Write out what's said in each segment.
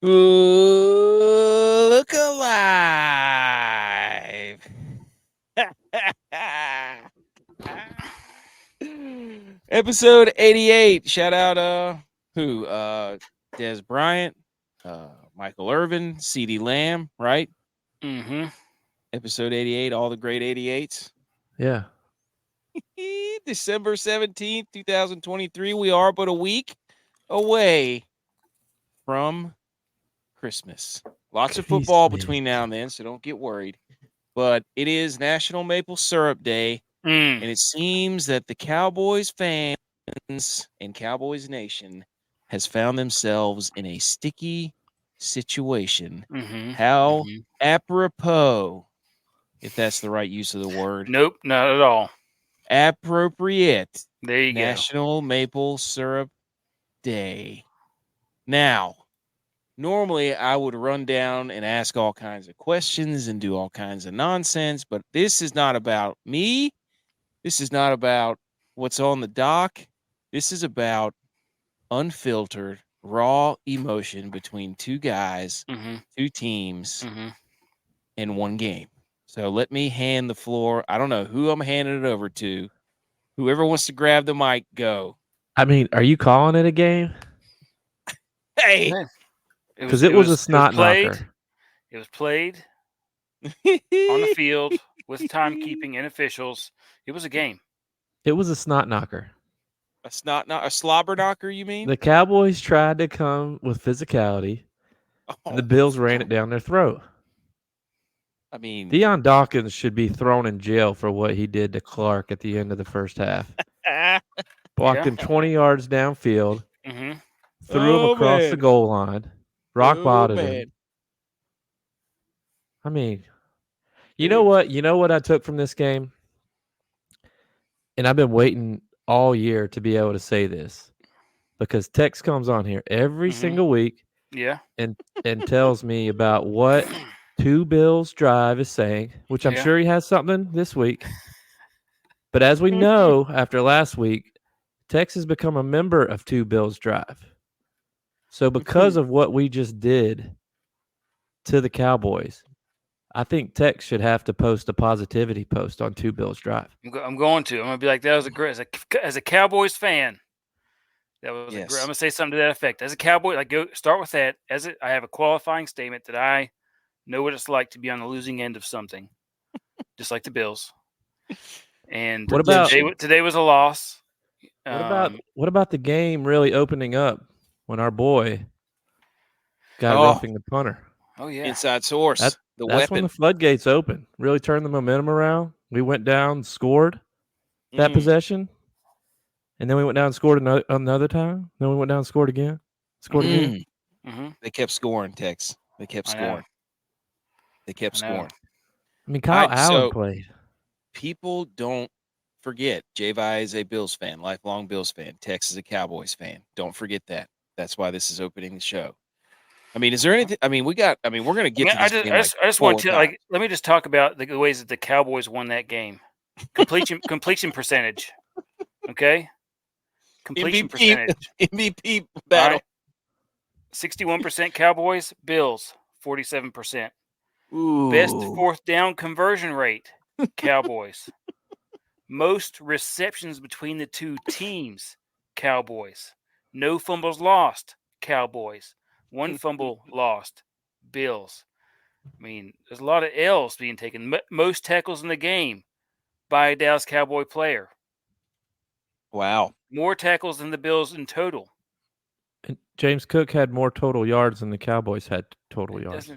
Look alive. Episode 88. Shout out Des Bryant, Michael Irvin, CeeDee Lamb, right? Mm-hmm. Episode 88, all the great 88s. Yeah. December 17th, 2023. We are but a week away from Christmas. Lots of football between now and then, so don't get worried. But it is National Maple Syrup Day, and it seems that the Cowboys fans and Cowboys Nation has found themselves in a sticky situation. Mm-hmm. How apropos, if that's the right use of the word. Nope, not at all. Appropriate. There you National Maple Syrup Day. Now, normally I would run down and ask all kinds of questions and do all kinds of nonsense, but this is not about me. This is not about what's on the dock. This is about unfiltered, raw emotion between two guys, two teams, in one game. So let me hand the floor. I don't know who I'm handing it over to. Whoever wants to grab the mic, go. I mean, are you calling it a game? Hey, because it was a snot knocker. It was played on the field with timekeeping and officials. It was a game. It was a snot knocker. A slobber knocker, you mean? The Cowboys tried to come with physicality. And the Bills ran it down their throat. I mean, Deion Dawkins should be thrown in jail for what he did to Clark at the end of the first half. Blocked him 20 yards downfield, threw him across the goal line, rock bottomed him. I mean, you know what? You know what I took from this game? And I've been waiting all year to be able to say this because Tex comes on here every single week and tells me about what Two Bills Drive is saying, which I'm sure he has something this week. But as we know, after last week, Tex has become a member of Two Bills Drive. So because of what we just did to the Cowboys, I think Tex should have to post a positivity post on Two Bills Drive. I'm going to. I'm going to be like, that was a great, as a Cowboys fan. That was a great, I'm going to say something to that effect. As a Cowboy, like go start with that. I have a qualifying statement that I know what it's like to be on the losing end of something, just like the Bills. And what about today was a loss. What about the game really opening up when our boy got roughing the punter? Oh yeah, inside source. That's when the floodgates open. Really turned the momentum around. We went down, scored that possession, and then we went down and scored another time. Then we went down and scored again. Again. They kept scoring, Tex. They kept scoring. They kept scoring. I mean, Kyle Allen played. People don't forget. Javi is a Bills fan, lifelong Bills fan. Tex is a Cowboys fan. Don't forget that. That's why this is opening the show. I mean, is there anything? I mean, we're going to get to this game. I just want to, let me just talk about the ways that the Cowboys won that game. Completion percentage. Okay? Completion percentage. MVP battle. Right. 61% Cowboys, Bills, 47%. Ooh. Best fourth down conversion rate, Cowboys. Most receptions between the two teams, Cowboys. No fumbles lost, Cowboys. One fumble lost, Bills. I mean, there's a lot of L's being taken. Most tackles in the game by a Dallas Cowboy player. Wow. More tackles than the Bills in total. And James Cook had more total yards than the Cowboys had total yards.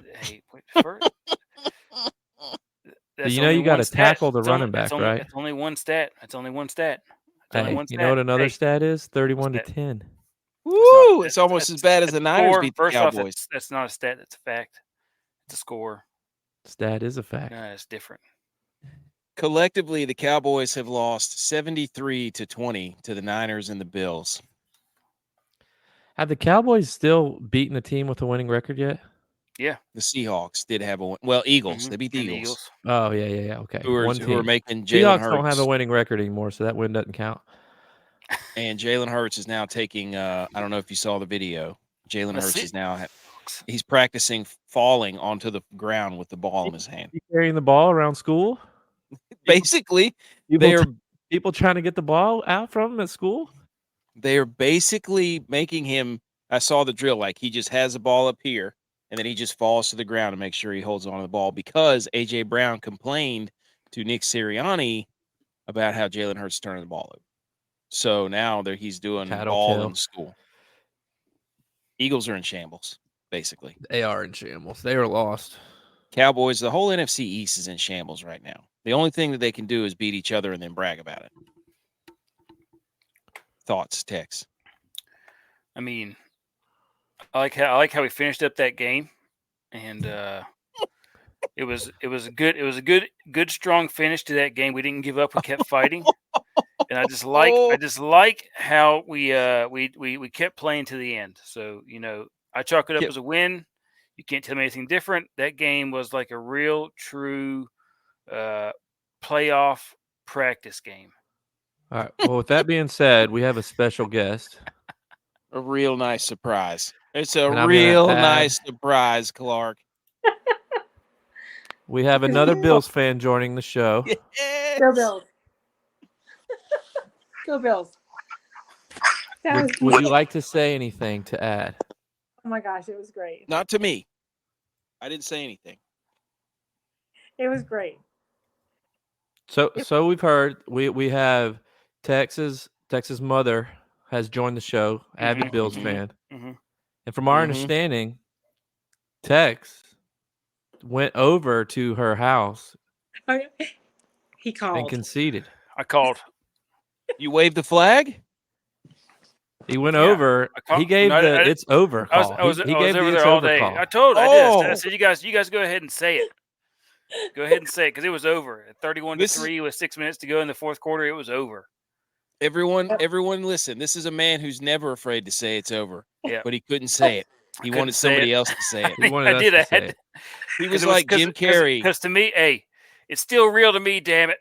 You know you got to tackle the running back, right? That's only one stat. Hey, you know what another stat is? 31-10. Woo! It's almost as bad as the Niners beat the Cowboys. Off, that's not a stat. That's a fact. It's a score. Stat is a fact. No, it's different. Collectively, the Cowboys have lost 73-20 to the Niners and the Bills. Have the Cowboys still beaten a team with a winning record yet? Yeah. The Seahawks did have Eagles. They beat the Eagles. Oh, yeah. Okay. Who are making Jalen Seahawks Hurts. Don't have a winning record anymore, so that win doesn't count. And Jalen Hurts is now taking, I don't know if you saw the video. Jalen Hurts is now sucks. He's practicing falling onto the ground with the ball in his hand. You carrying the ball around school? Basically, People trying to get the ball out from him at school? they are basically making him. I saw the drill. Like, he just has the ball up here, and then he just falls to the ground to make sure he holds on to the ball, because A.J. Brown complained to Nick Sirianni about how Jalen Hurts is turning the ball over. So now he's doing ball in school. Eagles are in shambles, basically. They are in shambles. They are lost. Cowboys, the whole NFC East is in shambles right now. The only thing that they can do is beat each other and then brag about it. Thoughts, Tex? I mean, I like how we finished up that game, and it was a good strong finish to that game. We didn't give up. We kept fighting, and I just like how we kept playing to the end. So I chalk it up as a win. You can't tell me anything different. That game was like a real, true playoff practice game. All right. Well, with that being said, we have a special guest. A real nice surprise. It's a real nice surprise, Clark. We have another Bills fan joining the show. Yes. Go Bills. Go Bills. Would you like to say anything to add? Oh my gosh, it was great. Not to me. I didn't say anything. It was great. So we've heard we have Tex's mother has joined the show, avid Bills fan. Mm-hmm. And from our understanding, Tex went over to her house. He called and conceded. I called. You waved the flag? He went over. He gave it's over call. He gave over the there it's all over day. call. I told. I said, you guys go ahead and say it. Go ahead and say it, because it was over. At 31-3 with 6 minutes to go in the fourth quarter, it was over. Everyone, listen. This is a man who's never afraid to say it's over. Yeah. But he couldn't say it. He wanted somebody else to say it. He wanted us to say it. He was like Jim Carrey. Because to me, hey, it's still real to me, damn it.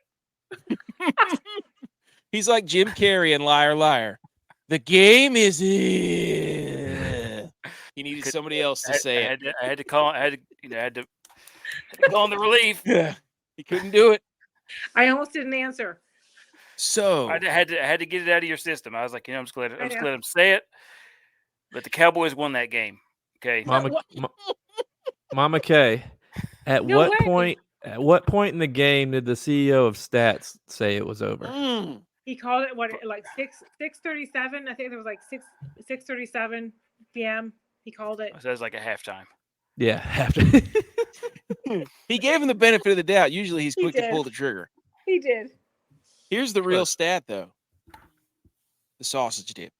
He's like Jim Carrey in Liar Liar. The game is here. He needed somebody else to say it. I had to call. I had to call on the relief. Yeah. He couldn't do it. I almost didn't answer. So I had to get it out of your system. I was like, I'm just glad him say it. But the Cowboys won that game. Okay, Mama K. At what point in the game did the CEO of Stats say it was over? He called it like 6:37. I think it was like 6:37 p.m. He called it. So that was like a halftime. Yeah, halftime. He gave him the benefit of the doubt. Usually he's quick to pull the trigger. He did. Here's the real stat, though. The sausage dip.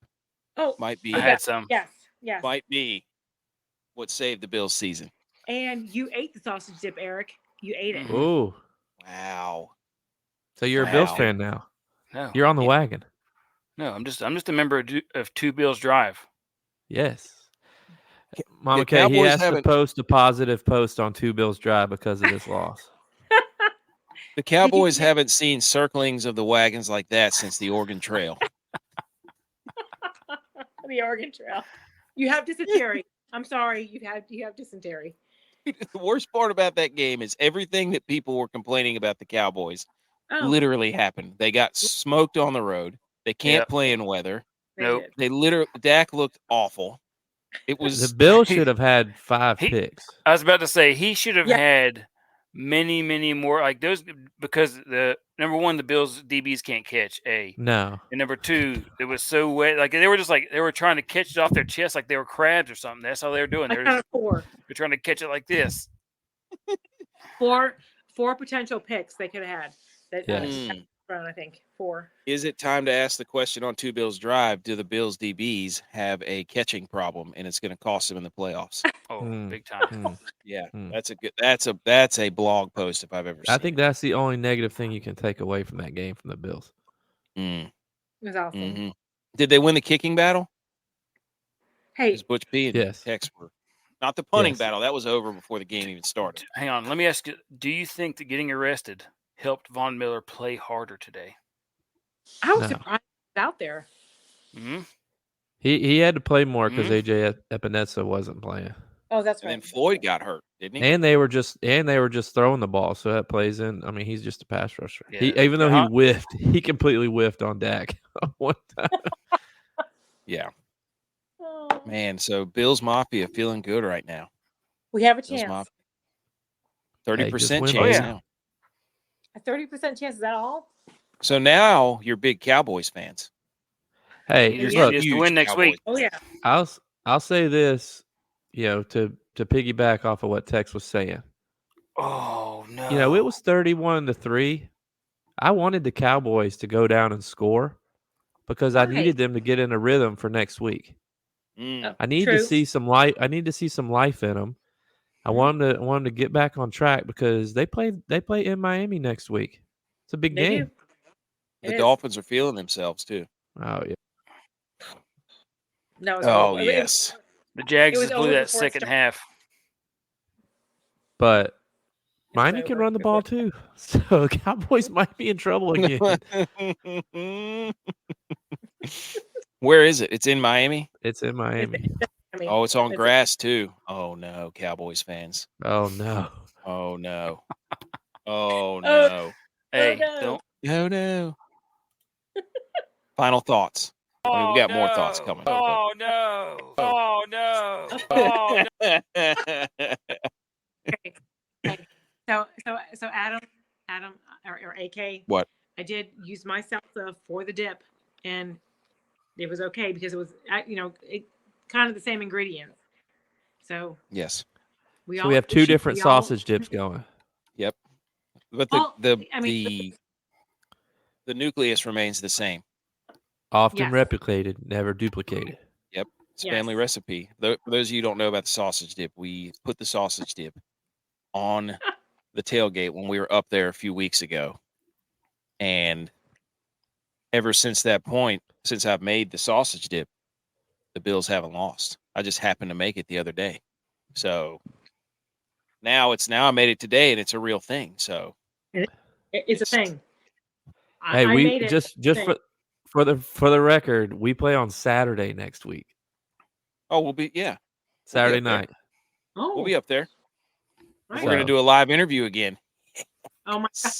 Oh, might be. I had some. Yes. Might be what saved the Bills' season. And you ate the sausage dip, Eric. You ate it. Ooh. Wow. So you're a Bills fan now. No. You're on the wagon. No, I'm just a member of Two Bills Drive. Yes. Mama K, he has to post a positive post on Two Bills Drive because of this loss. The Cowboys haven't seen circlings of the wagons like that since the Oregon Trail. The Oregon Trail. You have dysentery. I'm sorry. You have dysentery. The worst part about that game is everything that people were complaining about the Cowboys literally happened. They got smoked on the road. They can't play in weather. Nope. Dak looked awful. It was the Bills should have had 5 picks. I was about to say he should have had many, many more like those, because the number one, the Bills DBs can't catch. No. And number two, it was so wet. Like they were trying to catch it off their chest like they were crabs or something. That's how they were doing. They're trying to catch it like this. Four potential picks they could have had. I think 4. Is it time to ask the question on Two Bills Drive? Do the Bills DBs have a catching problem, and it's going to cost them in the playoffs? Oh, big time. Yeah, that's a blog post if I've ever seen. I think that's the only negative thing you can take away from that game from the Bills. It was awesome. Mm-hmm. Did they win the kicking battle? Hey, ButchP and Tex were not the punting battle. That was over before the game even started. Hang on, let me ask you: do you think that getting arrested helped Von Miller play harder today? I was surprised he was out there. Mm-hmm. He had to play more because AJ Epinesa wasn't playing. Oh, that's And right. then Floyd got hurt, didn't he? And they were just throwing the ball, so that plays in. I mean, he's just a pass rusher. Yeah, Even though he yeah. whiffed, he completely whiffed on Dak one time. Yeah. Oh. Man, so Bills Mafia feeling good right now. We have a Bills chance. Mafia. Hey, just 30% win, chance baby. now. A 30% chance. Is that all? So now you're big Cowboys fans. Hey, He just look, needs to huge win next Cowboys week. Oh yeah. I'll say this, to piggyback off of what Tex was saying. Oh no! It was 31-3. I wanted the Cowboys to go down and score because I Why? needed them to get in a rhythm for next week. Mm. I need True. to see some light. I need to see some life in them. I want them to get back on track because they play in Miami next week. It's a big They game. do. The It is. Dolphins are feeling themselves too. Oh yeah. No, it was Oh horrible. yes. The Jags It was just blew over that before it second started. half. But Miami over can run the before- ball too. So Cowboys might be in trouble again. Where is it? It's in Miami. It's in Miami. I mean, Oh, it's on it's- grass too. Oh no, Cowboys fans. Oh no. Oh no. Oh no. Hey, no. don't. Oh no. Final thoughts. I mean, we got more thoughts coming. Oh no! Oh no! Oh no! Okay. Okay. So Adam, or AK. What? I did use my salsa for the dip, and it was okay because it was, kind of the same ingredients. So Yes. So we have two different sausage dips going. Yep. But All- the I mean, the nucleus remains the same. Often Yes. replicated, never duplicated. It's Yes. family recipe. For those of you who don't know about the sausage dip, we put the sausage dip on the tailgate when we were up there a few weeks ago. And ever since that point, since I've made the sausage dip, the Bills haven't lost. I just happened to make it the other day. So now I made it today and it's a real thing. So it's a thing. Hey, I we made it. just for the record, we play on Saturday next week. we'll be Saturday up there. night. Oh, We'll be up there. right. We're gonna do a live interview again. Oh my God.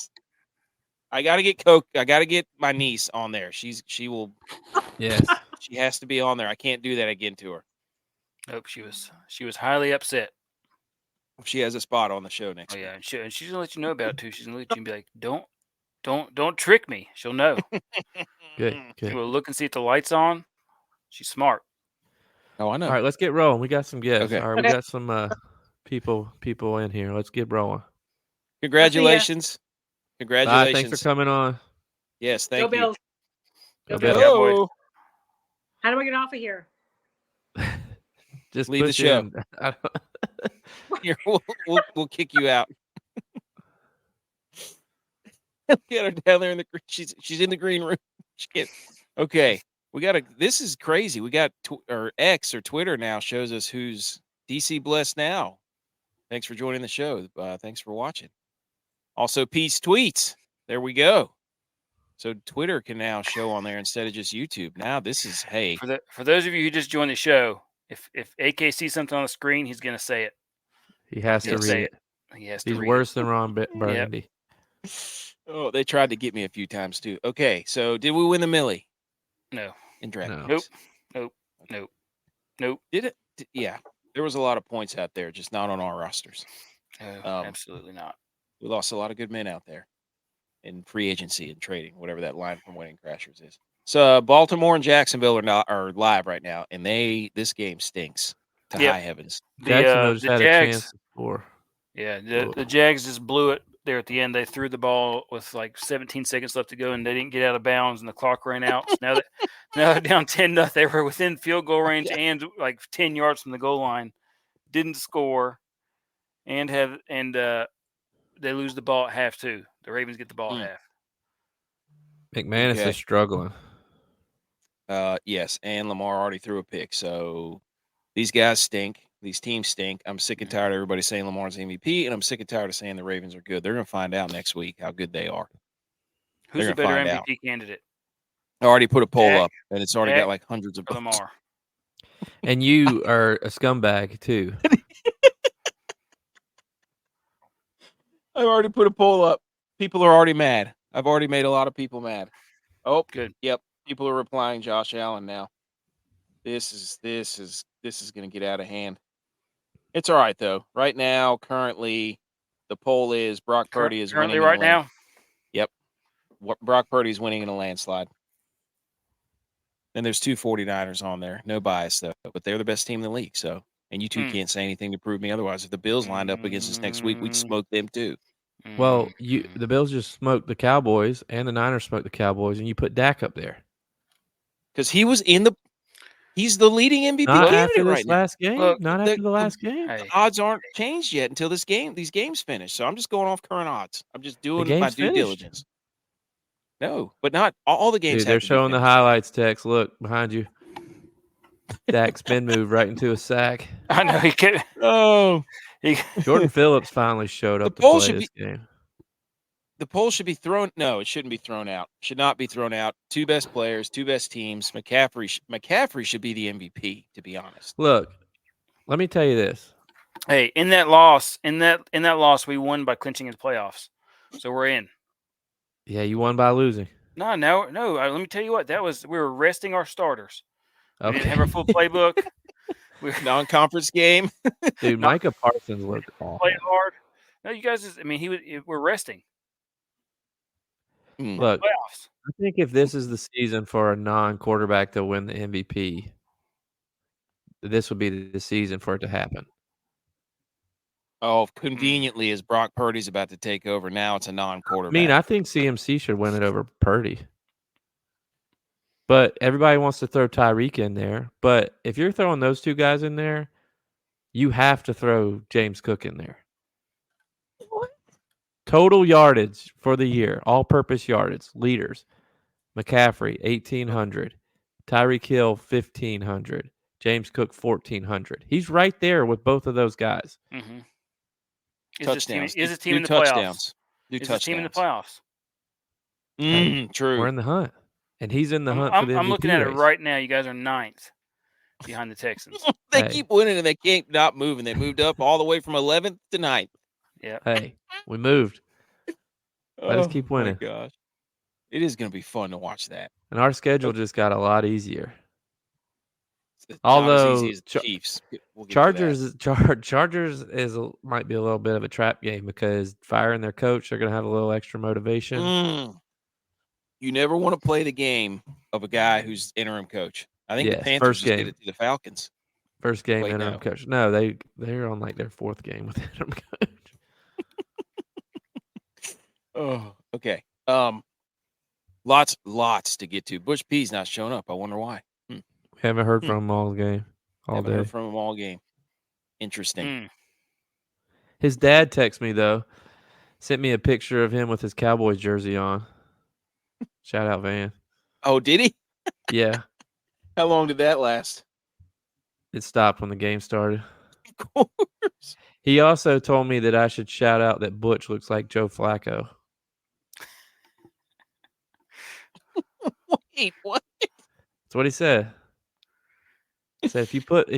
I gotta get Coke. I gotta get my niece on there. She will. Yes. She has to be on there. I can't do that again to her. Nope, she was highly upset. She has a spot on the show next Oh week. yeah, and she's gonna let you know about it too. She's gonna let you and be like, don't trick me. She'll know. Good. She will look and see if the light's on. She's smart. Oh, I know. All right, let's get rolling. We got some guests. Okay. All right, Okay. we got some people in here. Let's get rolling. Congratulations. Bye. Congratulations. Thanks for coming on. Yes, Go thank you. Bills. Go Bills. Bills. Cowboys. How do I get off of here? Just Leave the push show. in. I don't- Here, we'll kick you out. Get her down there in the. She's in the green room. She can't. Okay, we got this is crazy. We got or X or Twitter now shows us who's DC blessed now. Thanks for joining the show. Thanks for watching. Also, Peace tweets. There we go. So Twitter can now show on there instead of just YouTube. Now this is For those of you who just joined the show, if AK sees something on the screen, he's gonna say it. He has to He'll read say it. He has to He's read worse it. than Ron Burgundy. Oh, they tried to get me a few times too. Okay, so did we win the Milly No. in DraftKings? Nope. Did it? Yeah. There was a lot of points out there, just not on our rosters. No, absolutely not. We lost a lot of good men out there in free agency and trading, whatever that line from Winning Crashers is. So Baltimore and Jacksonville are live right now, and this game stinks to high heavens. Jacksonville just The had Jags, a chance to score. Yeah, the Jags just blew it there at the end. They threw the ball with like 17 seconds left to go, and they didn't get out of bounds, and the clock ran out. So now they're down 10-0. They were within field goal range and like 10 yards from the goal line. Didn't score, and they lose the ball at half too. The Ravens get the ball at half. McManus is struggling. Yes, and Lamar already threw a pick. So these guys stink. These teams stink. I'm sick and tired of everybody saying Lamar's MVP, and I'm sick and tired of saying the Ravens are good. They're going to find out next week how good they are. Who's They're a better gonna find MVP candidate? I already put a poll Dak, up, and it's already got like hundreds of votes. Lamar. And you are a scumbag too. I've already put a poll up. People are already mad. I've already made a lot of people mad. Oh, Good. Yep. People are replying Josh Allen now. This is going to get out of hand. It's all right though. Right now, currently, the poll is Brock Purdy is Currently winning right now. Yep. Brock Purdy is winning in a landslide. And there's 2 49ers on there. No bias though, but they're the best team in the league. So, and you two can't say anything to prove me otherwise. If the Bills lined up against us next week, we'd smoke them too. Well, the Bills just smoked the Cowboys, and the Niners smoked the Cowboys, and you put Dak up there. Because he's the leading MVP Not candidate after this right now. last game. Look, Not after the last game. The odds aren't changed yet until these games finish. So I'm just going off current odds. I'm just doing my game's due finished. diligence. No, but not all the games. Dude, they're showing the highlights, Tex. Look behind you. Dak spin move right into a sack. I know he could. Oh, Jordan Phillips finally showed up to poll play should this game. The poll should be thrown. No, it shouldn't be thrown out. Should not be thrown out. 2 best players, 2 best teams. McCaffrey should be the MVP. To be honest. Look, let me tell you this. Hey, in that loss, we won by clinching in the playoffs, so we're in. Yeah, you won by losing. No. Let me tell you what. We were resting our starters. We didn't Okay. have our full playbook. Non-conference game. Dude, Micah Parsons looked awful. Play hard. No, you guys. We're resting. Look, Playoffs. I think if this is the season for a non-quarterback to win the MVP, this would be the season for it to happen. Oh, conveniently, as Brock Purdy's about to take over, now it's a non-quarterback. I mean, I think CMC should win it over Purdy. But everybody wants to throw Tyreek in there. But if you're throwing those 2 guys in there, you have to throw James Cook in there. What? Total yardage for the year, all-purpose yardage, leaders. McCaffrey, 1,800. Tyreek Hill, 1,500. James Cook, 1,400. He's right there with both of those guys. Mm-hmm. Touchdowns. Is the team in the touchdowns. playoffs? Is the team in the playoffs? True. We're in the hunt. And he's in the hunt for the MVP I'm looking at it race. right now. You guys are 9th behind the Texans. They keep winning and they can't not move. And they moved up all the way from 11th to 9th. Yeah. Hey, we moved. Let us keep winning. Oh, my gosh. It is going to be fun to watch that. And our schedule just got a lot easier. It's Although not as easy as the Chiefs. We'll get Chargers might be a little bit of a trap game because firing their coach, they're going to have a little extra motivation. You never want to play the game of a guy who's interim coach. I think the Panthers just did it to the Falcons. First game interim coach. No, they're on like their 4th game with interim coach. Oh, okay. Lots to get to. Butch P's not showing up. I wonder why. We haven't heard from him all game. Haven't heard from him all game. Interesting. His dad texted me though. Sent me a picture of him with his Cowboys jersey on. Shout out Van. Oh, did he? Yeah. How long did that last? It stopped when the game started. Of course. He also told me that I should shout out that Butch looks like Joe Flacco. Wait, what? That's what he said. He said if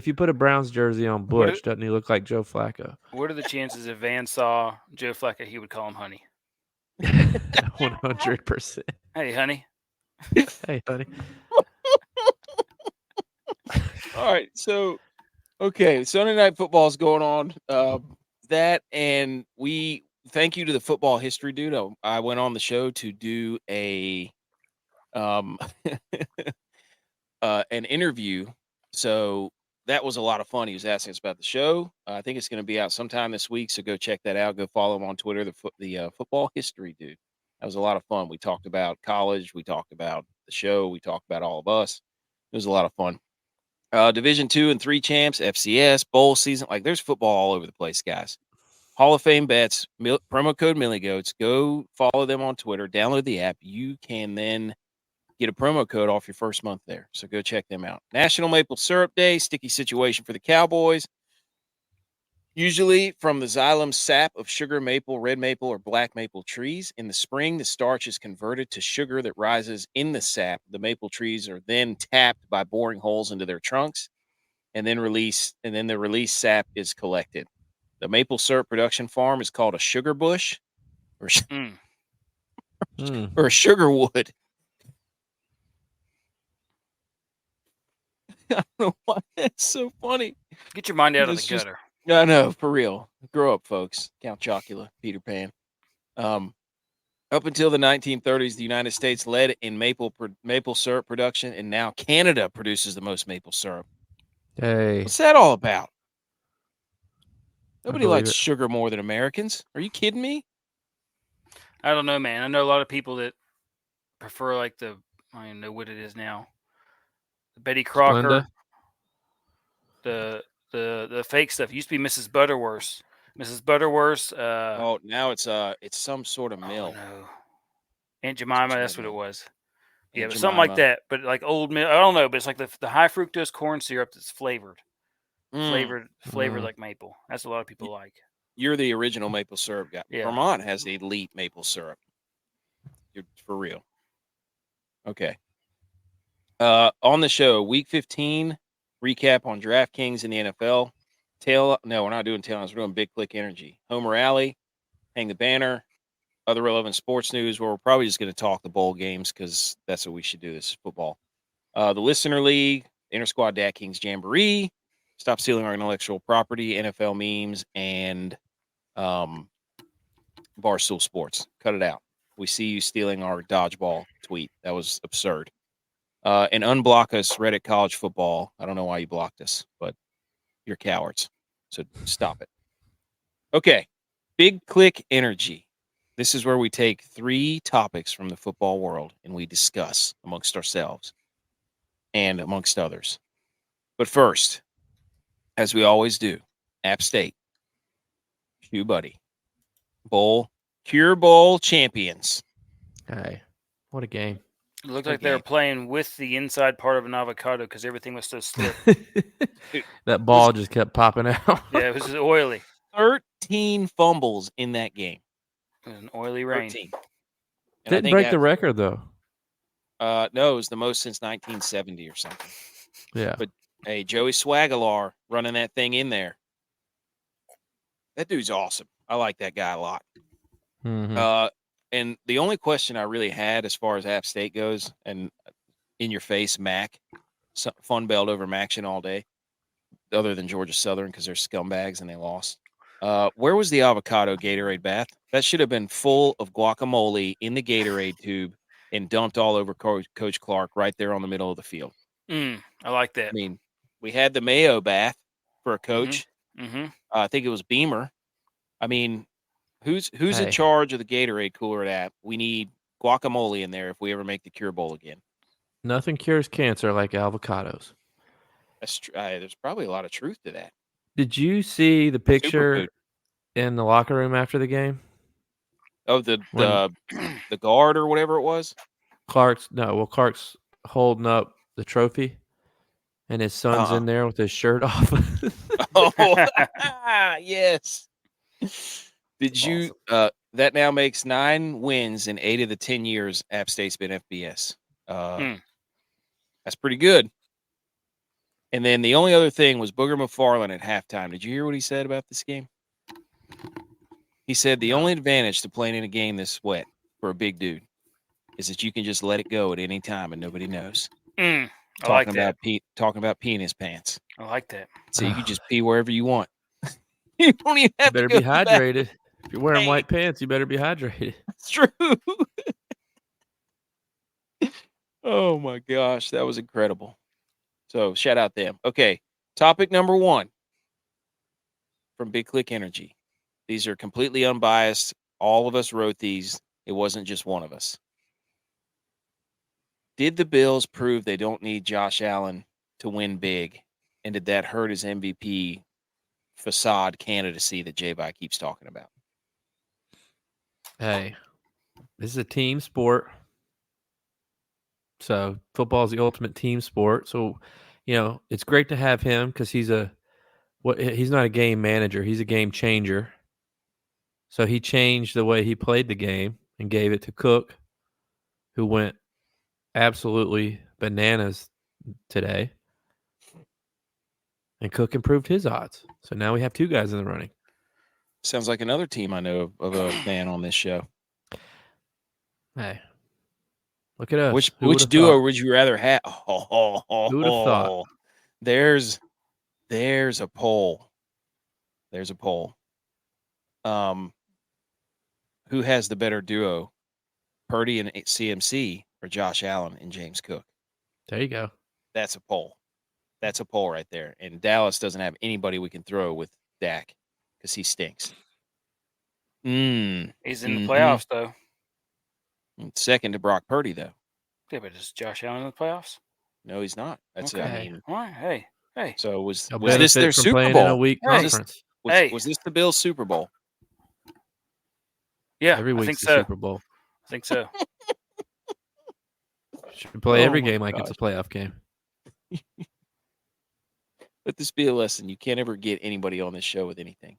you put a Browns jersey on Butch, doesn't he look like Joe Flacco? What are the chances if Van saw Joe Flacco, he would call him honey? 100%. Hey, honey. Hey, honey. All right, so Sunday Night Football is going on. That and we thank you to the football history dude. I went on the show to do a an interview. So that was a lot of fun. He was asking us about the show. I think it's going to be out sometime this week, so go check that out. Go follow him on Twitter, the football history dude. That was a lot of fun. We talked about college. We talked about the show. We talked about all of us. It was a lot of fun. Division 2 and 3 champs, FCS, bowl season. Like, there's football all over the place, guys. Hall of Fame bets, promo code MillyGoats. Go follow them on Twitter. Download the app. You can then get a promo code off your first month there. So go check them out. National Maple Syrup Day, sticky situation for the Cowboys. Usually from the xylem sap of sugar maple, red maple, or black maple trees. In the spring, the starch is converted to sugar that rises in the sap. The maple trees are then tapped by boring holes into their trunks, and then the released sap is collected. The maple syrup production farm is called a sugar bush. or Mm. or Sugarwood. I don't know why that's so funny. Get your mind out of the It's just- gutter. I know, for real. Grow up, folks. Count Chocula, Peter Pan. Up until the 1930s, the United States led in maple syrup production, and now Canada produces the most maple syrup. Hey, What's that all about? Nobody believe likes it. sugar more than Americans. Are you kidding me? I don't know, man. I know a lot of people that prefer like I don't even know what it is now. The Betty Crocker, Splenda? the fake stuff. It used to be Mrs. Butterworth. Mrs. Butterworth. Oh, now it's some sort of mill. No. Aunt Jemima. That's what it Jemima. was. Yeah, Aunt but something like Jemima. that. But like old milk. I don't know. But it's like the high fructose corn syrup that's flavored. Flavored like maple. That's what a lot of people like. You're the original maple syrup guy. Yeah. Vermont has the elite maple syrup. You're for real. Okay. On the show, week 15 recap on DraftKings in the NFL. No, we're not doing tailends. We're doing Big Click Energy. Homer Alley, Hang the Banner, other relevant sports news. Where we're probably just going to talk the bowl games because that's what we should do. This is football. The Listener League, Inter Squad DraftKings Jamboree, Stop Stealing Our Intellectual Property, NFL memes, and Barstool Sports. Cut it out. We see you stealing our dodgeball tweet. That was absurd. And unblock us, Reddit College Football. I don't know why you blocked us, but you're cowards. So stop it. Okay. Big Click Energy. This is where we take 3 topics from the football world and we discuss amongst ourselves and amongst others. But first, as we always do, App State, Shoe Buddy, Cure Bowl champions. Hey, what a game. It looked like they were playing with the inside part of an avocado because everything was so stiff. That ball just kept popping out. Yeah, it was just oily. 13 fumbles in that game. It was an oily rain. 13. Didn't break the record, though. No, it was the most since 1970 or something. Yeah. But, hey, Joey Swagalar running that thing in there. That dude's awesome. I like that guy a lot. Mm-hmm. And the only question I really had as far as App State goes, and in your face, Mac, fun belt over Maction all day, other than Georgia Southern because they're scumbags and they lost. Where was the avocado Gatorade bath? That should have been full of guacamole in the Gatorade tube and dumped all over Coach Clark right there on the middle of the field. I like that. I mean, we had the mayo bath for a coach. Mm-hmm. I think it was Beamer. I mean, who's in charge of the Gatorade cooler at App? We need guacamole in there if we ever make the Cure Bowl again. Nothing cures cancer like avocados. That's there's probably a lot of truth to that. Did you see the picture in the locker room after the game? Of the guard or whatever it was? Clark's holding up the trophy, and his son's in there with his shirt off. Oh, yes. Did you? That now makes 9 wins in 8 of the 10 years App State's been FBS. That's pretty good. And then the only other thing was Booger McFarland at halftime. Did you hear what he said about this game? He said the only advantage to playing in a game this wet for a big dude is that you can just let it go at any time and nobody knows. Talking about peeing his pants. I like that. So you can just pee wherever you want. You don't even have to be hydrated. If you're wearing white pants, you better be hydrated. It's true. Oh my gosh, that was incredible. So shout out them. Okay, topic number 1 from Big Click Energy. These are completely unbiased. All of us wrote these. It wasn't just one of us. Did the Bills prove they don't need Josh Allen to win big? And did that hurt his MVP facade candidacy that J-Bye keeps talking about? Hey, this is a team sport. So football is the ultimate team sport. So, it's great to have him because he's not a game manager. He's a game changer. So he changed the way he played the game and gave it to Cook, who went absolutely bananas today. And Cook improved his odds. So now we have 2 guys in the running. Sounds like another team I know of a fan on this show. Hey, look at us. Which Who would've duo thought? would you rather have? Who would've thought? There's a poll. There's a poll. Who has the better duo, Purdy and CMC or Josh Allen and James Cook? There you go. That's a poll. That's a poll right there. And Dallas doesn't have anybody we can throw with Dak because he stinks. He's in the Mhm. playoffs, though. Second to Brock Purdy, though. Yeah, but is Josh Allen in the playoffs? No, he's not. That's Okay. I mean, All right. Hey. so was They'll this benefit their from Super playing in a Bowl? weak Hey. conference. Was this the Bills' Super Bowl? Yeah, Every I week's think the so. Super Bowl. I think so. Should play Oh every my game like it's a playoff game. Let this be a lesson. You can't ever get anybody on this show with anything.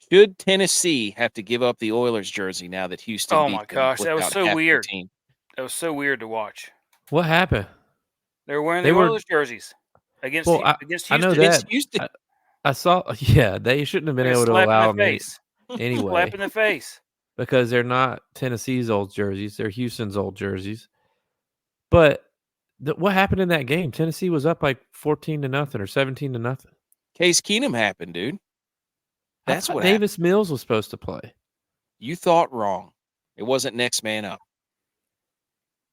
Should Tennessee have to give up the Oilers jersey now that Houston Oh beat my them gosh, that was without so half their weird. team? That was so weird to watch. What happened? They were wearing They the were- Oilers jerseys against Well, against I Houston. know Against that. Houston. I saw. Yeah, they shouldn't have been They're able to slap allow in them the face. anyway Slap in the face. because they're not Tennessee's old jerseys; they're Houston's old jerseys. But what happened in that game? Tennessee was up like 14-0 or 17-0. Case Keenum happened, dude. I That's thought what Davis Mills was supposed to play. You thought wrong. It wasn't next man up.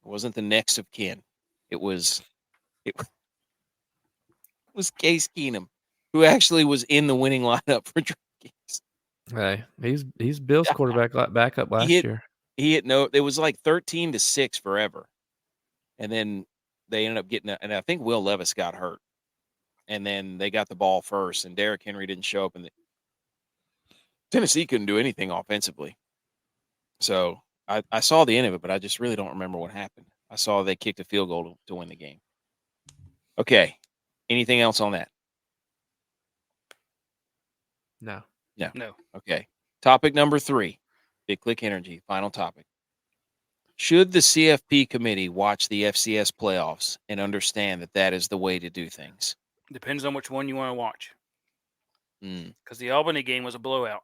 It wasn't the next of kin. It was Case Keenum, who actually was in the winning lineup for DraftKings. Hey, he's Bill's quarterback backup last year. He hit no. It was like 13-6 forever, and then they ended up getting. And I think Will Levis got hurt, and then they got the ball first, and Derrick Henry didn't show up, and Tennessee couldn't do anything offensively. So I saw the end of it, but I just really don't remember what happened. I saw they kicked a field goal to win the game. Okay. Anything else on that? No. Okay. Topic number 3. Big Click Energy. Final topic. Should the CFP committee watch the FCS playoffs and understand that that is the way to do things? Depends on which one you want to watch. Mm. Because the Albany game was a blowout.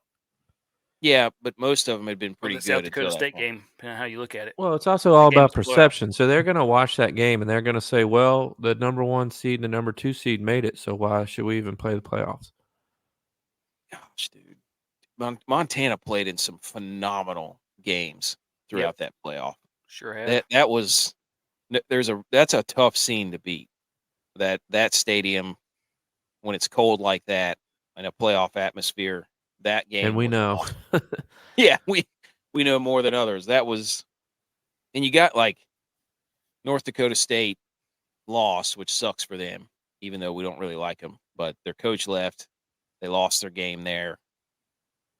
Yeah, but most of them had been Or pretty the good. South Dakota until that State point. game, depending on how you look at it. Well, it's also all game about was a blowout. perception. So they're going to watch that game and they're going to say, well, the number 1 seed and the number 2 seed made it, so why should we even play the playoffs? Gosh, dude. Montana played in some phenomenal games throughout that playoff. Sure have. That was that's a tough scene to beat. That stadium when it's cold like that in a playoff atmosphere, that game. And we was know. awesome. Yeah, we know more than others. That was, and you got like North Dakota State lost, which sucks for them, even though we don't really like them. But their coach left. They lost their game there.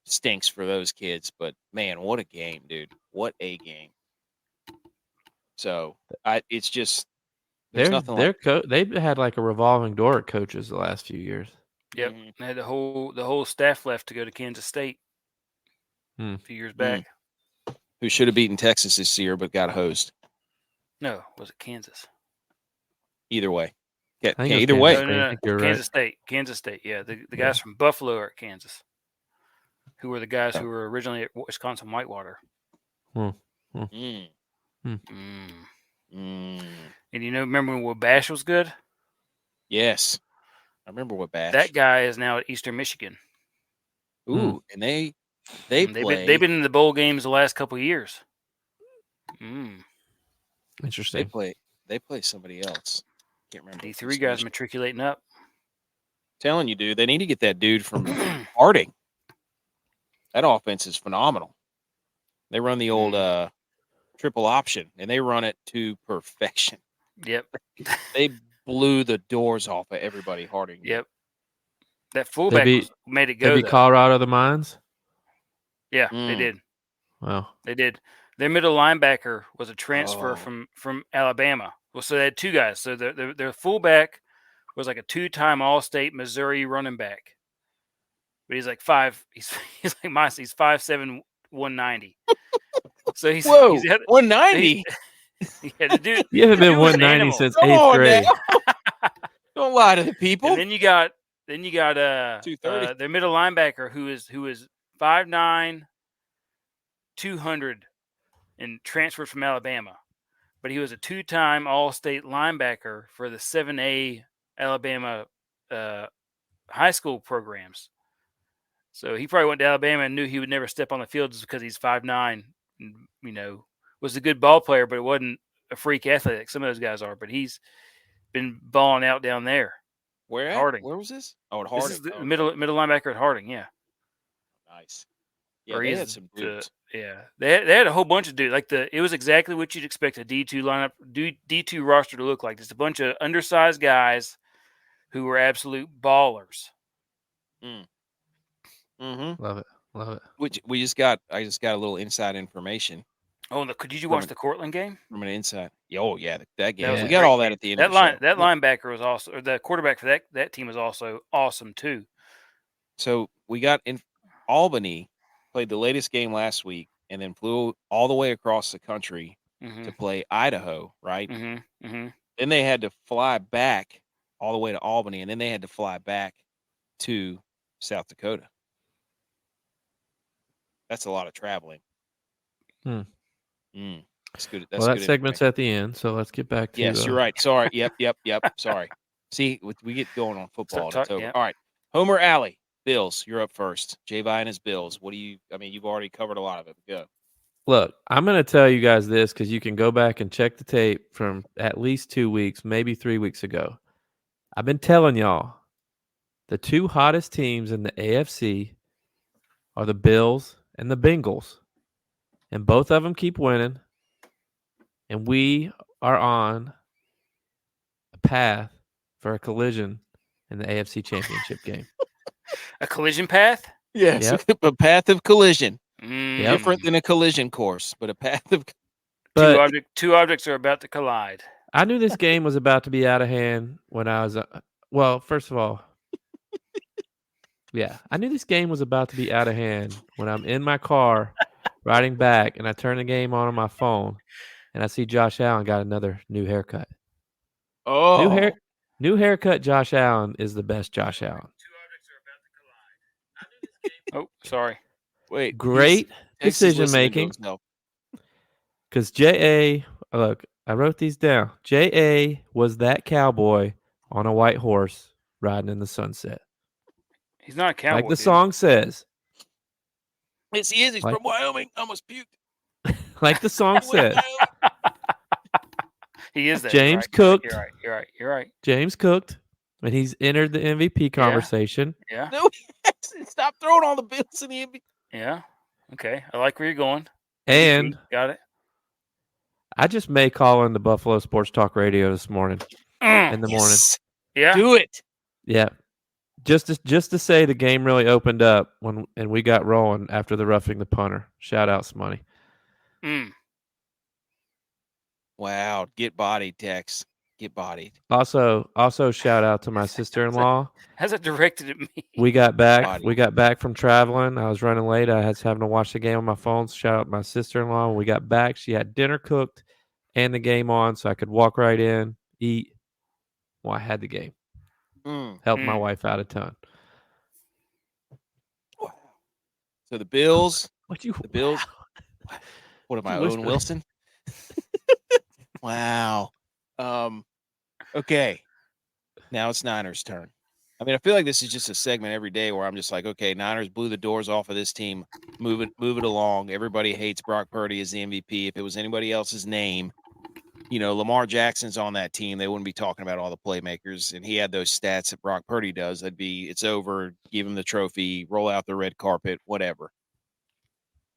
Stinks for those kids, but man, what a game, dude! What a game. So it's just there's nothing like they've had like a revolving door at coaches the last few years. Yep. They had the whole staff left to go to Kansas State a few years back. Who should have beaten Texas this year, but got hosed. No, was it Kansas? Either way. I think Okay, it was either Kansas way. State. I think you're Kansas right. State. Kansas State. Yeah, the guys from Buffalo are at Kansas, who were the guys who were originally at Wisconsin Whitewater. Mm. And remember when Wabash was good? Yes. I remember what Bash. That guy is now at Eastern Michigan. Ooh, and they've been in the bowl games the last couple of years. Interesting. They play somebody else. Can't remember. D3 guys matriculating up. Telling you, dude, they need to get that dude from Harding. That offense is phenomenal. They run the old triple option, and they run it to perfection. Yep. They blew the doors off of everybody, Harding. Yep. That fullback made it go. They beat Colorado the Mines? Yeah, they did. Wow. They did. Their middle linebacker was a transfer from Alabama. Well, so they had two guys. So their fullback was like a 2-time All-State Missouri running back. But he's like 5. He's like my. He's 5'7", 190. So he's 190. Yeah, the dude. You haven't been was an 190 animal. since Come 8th on grade. now. Don't lie to the people. And then you got 230. their middle linebacker who is 5'9", 200, and transferred from Alabama. But he was a 2-time All-State linebacker for the 7A Alabama high school programs. So he probably went to Alabama and knew he would never step on the field just because he's 5'9", and, was a good ball player, but it wasn't a freak athlete like some of those guys are. But he's been balling out down there. Where at? Harding. Where was this? Oh, at Harding. This is the middle linebacker at Harding, yeah. Nice. Yeah, Or they he's had some dudes. yeah, they had a whole bunch of dudes. It was exactly what you'd expect a D2 lineup, D2 roster to look like. Just a bunch of undersized guys who were absolute ballers. Mm-hmm. Love it. Love it. Which I just got a little inside information Oh, did you watch the Cortland game? from an inside. Oh yeah, that game. was We a got great all that game. at the end of the show. That linebacker was also, or the quarterback for that team was also awesome too. So we got in Albany, played the latest game last week, and then flew all the way across the country to play Idaho, right? Mm-hmm. Then they had to fly back all the way to Albany, and then they had to fly back to South Dakota. That's a lot of traveling. That's good. That's Well, good that segment's at the end, so let's get back to. Yes, you're right. Sorry. Yep. Sorry. See, we get going on football. And it's over. Yeah. All right. Homer Alley, Bills. You're up first. J-Vi and his Bills. You've already covered a lot of it. Go. Look, I'm going to tell you guys this because you can go back and check the tape from at least 2 weeks, maybe 3 weeks ago. I've been telling y'all the two hottest teams in the AFC are the Bills and the Bengals. And both of them keep winning. And we are on a path for a collision in the AFC Championship game. A collision path? Yes. Yep. A path of collision. Different Than a collision course, but a path of. But two objects are about to collide. I knew this game was about to be out of hand when I was. Well, first of all, I knew this game was about to be out of hand when I'm in my car riding back and I turn the game on my phone and I see Josh Allen got another new haircut. Oh. New haircut Josh Allen is the best Josh Allen. Oh, sorry. Wait. Great decision making. Because look, I wrote these down. J.A. was that cowboy on a white horse riding in the sunset. He's not a cowboy. Like the song says. Yes, he is. He's from Wyoming. Almost puked. Like the song says. He is that. James cooked. You're right. James cooked, and he's entered the MVP conversation. Yeah. No, stop throwing all the Bills in the MVP. Yeah. Okay. I like where you're going. And got it. I just may call in the Buffalo Sports Talk Radio this morning. In the morning. Yeah. Do it. Yeah. Just to say the game really opened up and we got rolling after the roughing the punter. Shout out Smoney. Wow. Get bodied, Tex. Get bodied. Also shout out to my sister-in-law. How's it directed at me? We got back from traveling. I was running late. I was having to watch the game on my phone. Shout out my sister-in-law. When we got back, she had dinner cooked and the game on so I could walk right in, eat. Well, I had the game. Helped my wife out a ton. Wow. So the Bills. The Bills. What am I, Owen Wilson? Wow. Okay. Now it's Niners' turn. I mean, I feel like this is just a segment every day where I'm just like, okay, Niners blew the doors off of this team. Move it along. Everybody hates Brock Purdy as the MVP. If it was anybody else's name, Lamar Jackson's on that team, they wouldn't be talking about all the playmakers. And he had those stats that Brock Purdy does. It's over, give him the trophy, roll out the red carpet, whatever.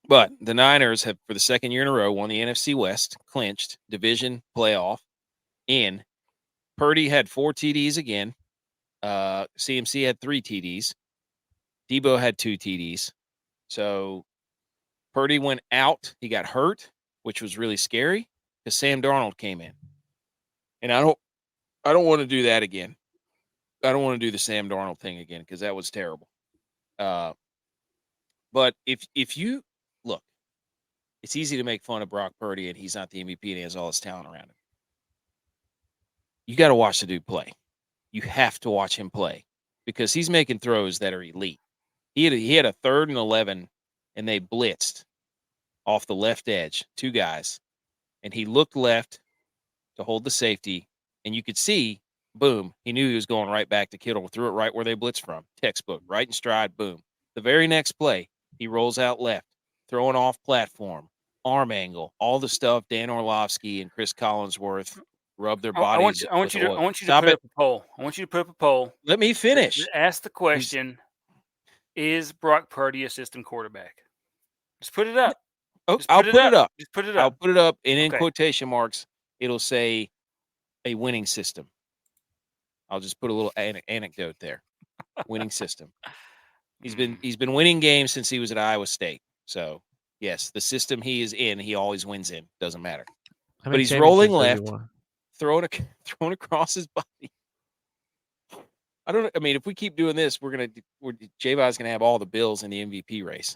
But the Niners have, for the second year in a row, won the NFC West, clinched division playoff in. Purdy had 4 TDs again. CMC had 3 TDs. Debo had 2 TDs. So Purdy went out. He got hurt, which was really scary because Sam Darnold came in. And I don't want to do that again. I don't want to do the Sam Darnold thing again because that was terrible. But if you look, it's easy to make fun of Brock Purdy and he's not the MVP and he has all his talent around him. You got to watch the dude play. You have to watch him play because he's making throws that are elite. He had a 3rd and 11, and they blitzed off the left edge, 2 guys, and he looked left to hold the safety, and you could see, boom, he knew he was going right back to Kittle, threw it right where they blitzed from, textbook, right in stride, boom. The very next play, he rolls out left, throwing off platform, arm angle, all the stuff Dan Orlovsky and Chris Collinsworth rub their bodies. I want you to put up a poll. I want you to put up a poll. Let me finish. Ask the question: is Brock Purdy a system quarterback? Just put it up. Oh, I'll put it up. Just put it up. I'll put it up, and in quotation marks, it'll say a winning system. I'll just put a little anecdote there. Winning system. He's been winning games since he was at Iowa State. So yes, the system he is in, he always wins in. Doesn't matter. But he's rolling left, throwing across his body. I mean, if we keep doing this, Javon's gonna have all the Bills in the MVP race.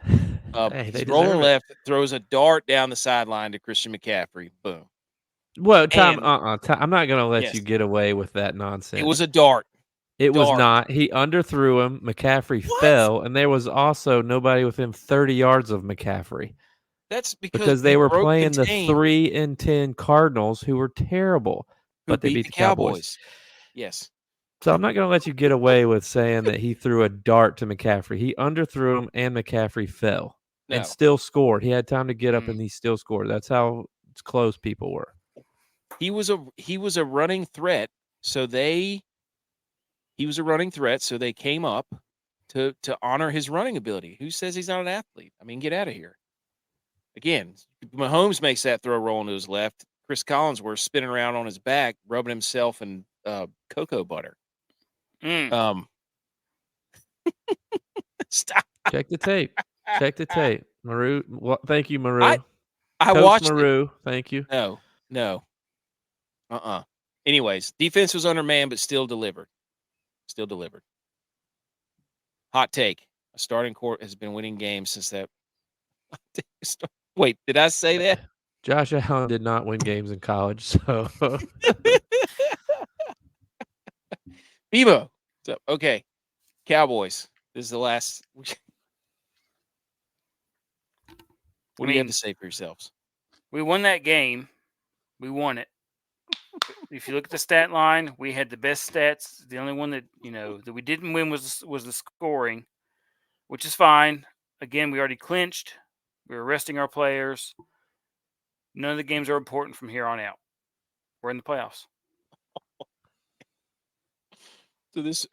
He's rolling left, throws a dart down the sideline to Christian McCaffrey. Boom. Well, Tom, I'm not going to let you get away with that nonsense. It was a dart. It was not. He underthrew him. McCaffrey fell, and there was also nobody within 30 yards of McCaffrey. That's because they were playing the 3-10 Cardinals, who were terrible, but they beat the Cowboys. Yes. So I'm not going to let you get away with saying that he threw a dart to McCaffrey. He underthrew him, and McCaffrey fell and still scored. He had time to get up, and he still scored. That's how close people were. He was a running threat, so he was a running threat, so they came up to honor his running ability. Who says he's not an athlete? I mean, get out of here. Again, Mahomes makes that throw rolling to his left. Chris Collinsworth spinning around on his back, rubbing himself in cocoa butter. Stop. Check the tape. Check the tape. Maru. Well, thank you, Maru. I Coach watched Maru. Thank you. No. Anyways, defense was undermanned, but still delivered. Hot take. A starting court has been winning games since that. Wait, did I say that? Josh Allen did not win games in college, so. Bebo. So, okay. Cowboys. This is the last. What do you have to say for yourselves? We won that game. We won it. If you look at the stat line, we had the best stats. The only one that that we didn't win was the scoring, which is fine. Again, we already clinched. We were resting our players. None of the games are important from here on out. We're in the playoffs. So this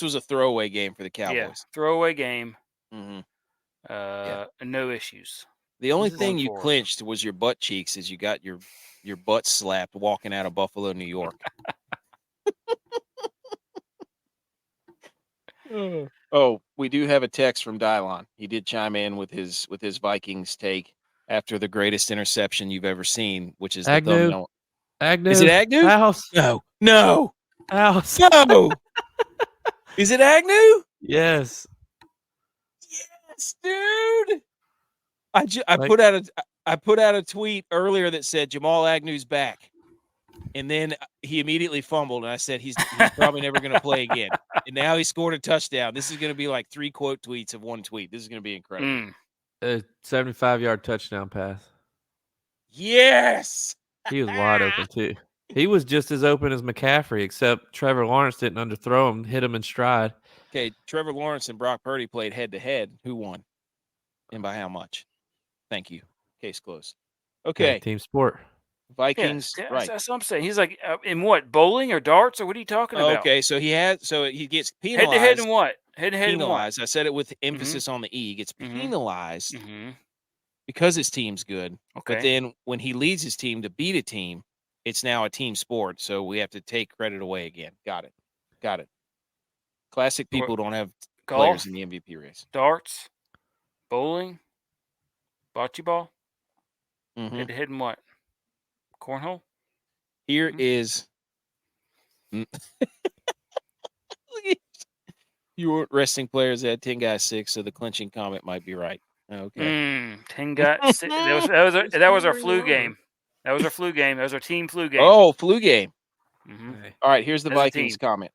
was a throwaway game for the Cowboys. Yeah, throwaway game. Mm-hmm. No issues. The only thing you clinched was your butt cheeks as you got your butt slapped walking out of Buffalo, New York. Oh, we do have a text from DYLON. He did chime in with his Vikings take after the greatest interception you've ever seen, which is Agnew. the thumbnail. Agnew. Is it Agnew? House. No. House. No. Is it Agnew? Yes. Yes, dude. I put out a tweet earlier that said Jamal Agnew's back, and then he immediately fumbled, and I said he's probably never going to play again. And now he scored a touchdown. This is going to be like 3 quote tweets of one tweet. This is going to be incredible. A 75-yard touchdown pass. Yes, he was wide open too. He was just as open as McCaffrey, except Trevor Lawrence didn't underthrow him, hit him in stride. Okay, Trevor Lawrence and Brock Purdy played head-to-head. Who won? And by how much? Thank you. Case closed. Okay. Yeah, team sport. Vikings, right. That's what I'm saying. He's like, in what, bowling or darts, or what are you talking about? Okay, so he gets penalized. Head-to-head in what? Head-to-head penalized. in what? I said it with emphasis on the E. He gets penalized because his team's good. Okay. But then when he leads his team to beat a team, it's now a team sport, so we have to take credit away again. Got it. Classic people don't have players in the MVP race. Darts, bowling, bocce ball, Mm-hmm. head-to-head in what? Cornhole? Here is you weren't resting players that had 10 guys 6, so the clinching comment might be right. Okay. 10 guys 6. That was our flu game. That was our flu game. That was our team flu game. Oh, flu game. Mm-hmm. All right, here's the As a Vikings team. comment.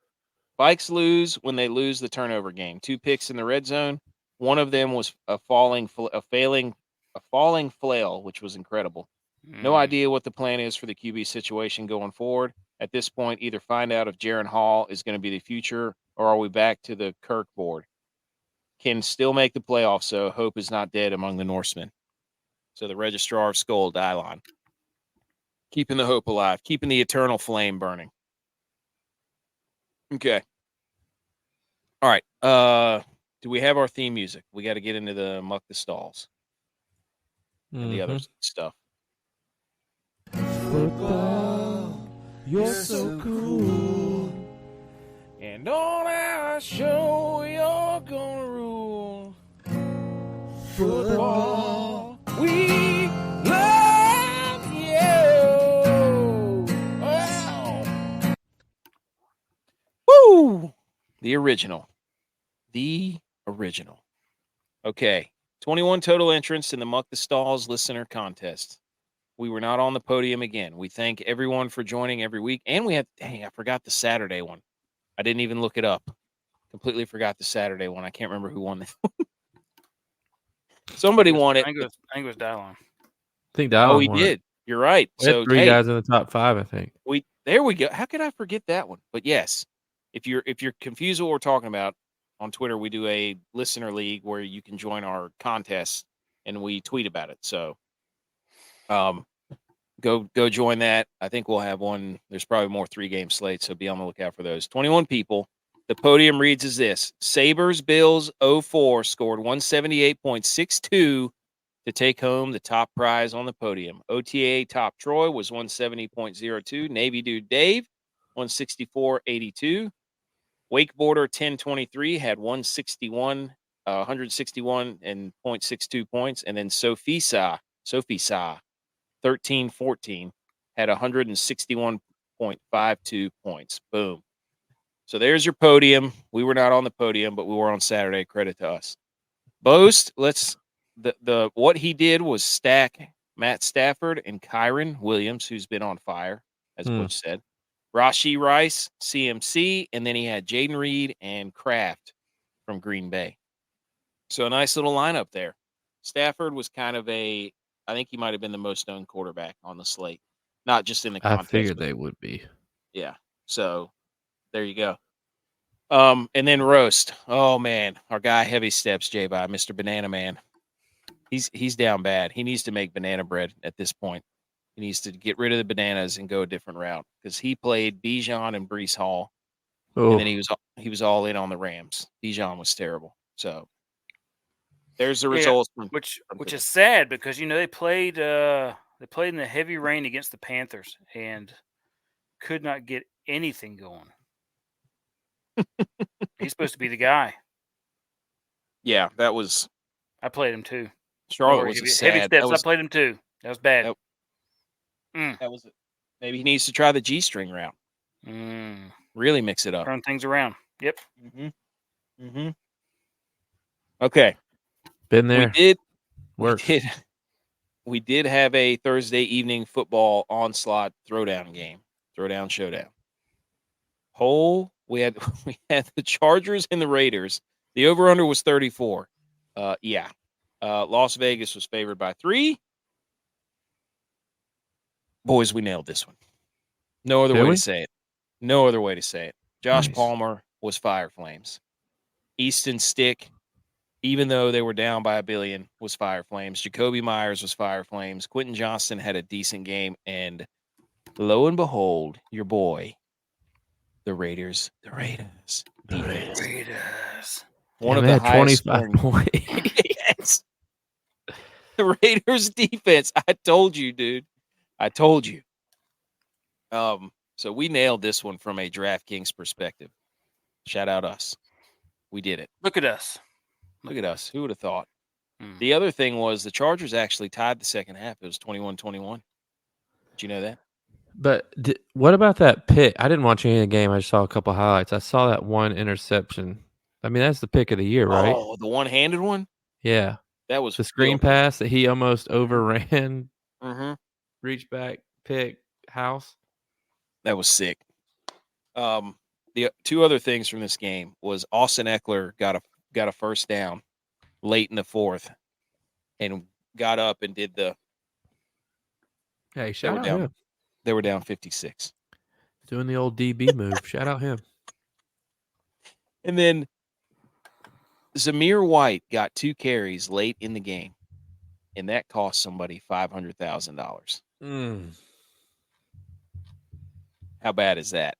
Vikes lose when they lose the turnover game. 2 picks in the red zone. One of them was a falling flail, which was incredible. No idea what the plan is for the QB situation going forward. At this point, either find out if Jaron Hall is going to be the future, or are we back to the Kirk board? Can still make the playoffs, so hope is not dead among the Norsemen. So the registrar of Skull, DYLON. Keeping the hope alive, keeping the eternal flame burning. Okay. All right. Do we have our theme music? We got to get into the muck the stalls and the other stuff. Football, you're so cool. And on our show, you're gonna rule. Football, we love you. Wow. Woo! The original. Okay. 21 total entrants in the Muck the Stalls listener contest. We were not on the podium again. We thank everyone for joining every week. And we had, dang, I forgot the Saturday one. I didn't even look it up. Completely forgot the Saturday one. I can't remember who won that one. Somebody won it. I think it was DYLON. I think DYLON Oh, he won did. it. You're right. We had So 3 guys in the top 5, I think. There we go. How could I forget that one? But yes, if you're confused what we're talking about, on Twitter we do a listener league where you can join our contest and we tweet about it. So go join that. I think we'll have one. There's probably more 3-game slates, so be on the lookout for those. 21 people. The podium reads as this: Sabres Bills 04 scored 178.62 to take home the top prize on the podium. OTA top Troy was 170.02. Navy Dude Dave 164.82. Wakeboarder 1023 had 161 and 0.62 points, and then Sophie Sa 1314 had 161.52 points. Boom. So there's your podium. We were not on the podium, but we were on Saturday. Credit to us. Boast, the what he did was stack Matt Stafford and Kyron Williams, who's been on fire, as Butch said. Rashee Rice, CMC, and then he had Jaden Reed and Kraft from Green Bay. So a nice little lineup there. Stafford was kind of I think he might have been the most known quarterback on the slate, not just in the contest. I figured they would be. Yeah. So there you go. And then roast. Oh man, our guy Heavy Steps, J-By, Mr. Banana Man. He's down bad. He needs to make banana bread at this point. He needs to get rid of the bananas and go a different route because he played Bijan and Breece Hall, and then he was all in on the Rams. Bijan was terrible. So there's the results. Which is sad because they played in the heavy rain against the Panthers and could not get anything going. He's supposed to be the guy. Yeah, that was. I played him too. Charlotte was heavy steps. I played him too. That was bad. That was it. Maybe he needs to try the G-string route. Really mix it up. Turn things around. Yep. Okay. Been there. We did have a Thursday evening football onslaught throwdown showdown. We had the Chargers and the Raiders. The over-under was 34. Las Vegas was favored by 3. Boys, we nailed this one. No other way to say it. Josh Palmer was Fire Flames. Easton Stick, even though they were down by $1 billion, was Fire Flames. Jacoby Myers was Fire Flames. Quentin Johnston had a decent game. And lo and behold, your boy, the Raiders. One of the highest 25 points. Yes. The Raiders defense. I told you, dude. I told you. So we nailed this one from a DraftKings perspective. Shout out us. We did it. Look at us. Who would have thought? The other thing was the Chargers actually tied the second half. It was 21-21. Did you know that? But what about that pick? I didn't watch any of the game. I just saw a couple highlights. I saw that one interception. I mean, that's the pick of the year, right? Oh, the one-handed one? Yeah. That was the screen pass that he almost overran. Reach back, pick, house. That was sick. the two other things from this game was Austin Eckler got a first down late in the fourth and got up and did the. Hey, shout out him. They were down 56. Doing the old DB move. Shout out him. And then Zamir White got 2 carries late in the game, and that cost somebody $500,000. How bad is that?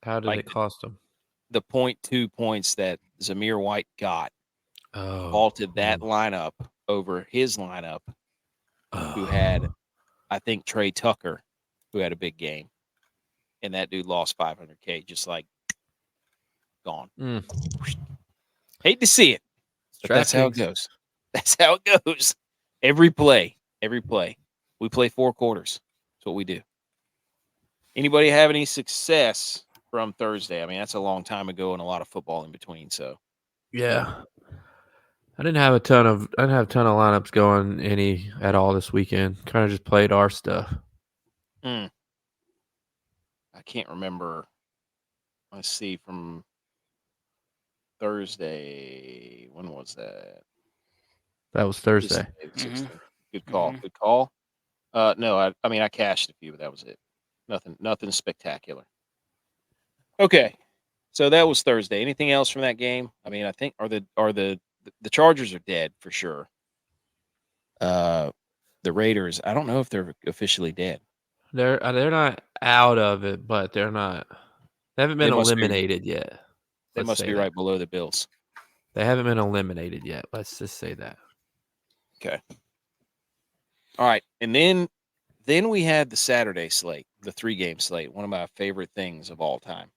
How did it cost him? The 0.2 points that Zamir White got halted that lineup over his lineup, who had, I think, Trey Tucker, who had a big game. And that dude lost $500K, just like gone. Hate to see it. But that's how it goes. That's how it goes. Every play. We play 4 quarters. That's what we do. Anybody have any success from Thursday? I mean, that's a long time ago and a lot of football in between. So, yeah, I didn't have a ton of lineups going any at all this weekend. Kind of just played our stuff. I can't remember. Let's see, from Thursday. When was that? That was Thursday. Good call. Good call. No, I mean I cashed a few, but that was it. Nothing spectacular. Okay, so that was Thursday. Anything else from that game? I mean, I think the Chargers are dead for sure. The Raiders, I don't know if they're officially dead. They're not out of it, but they're not. They haven't been eliminated yet. They must be right below the Bills. They haven't been eliminated yet. Let's just say that. Okay. All right, and then we had the Saturday slate, the 3-game slate, one of my favorite things of all time.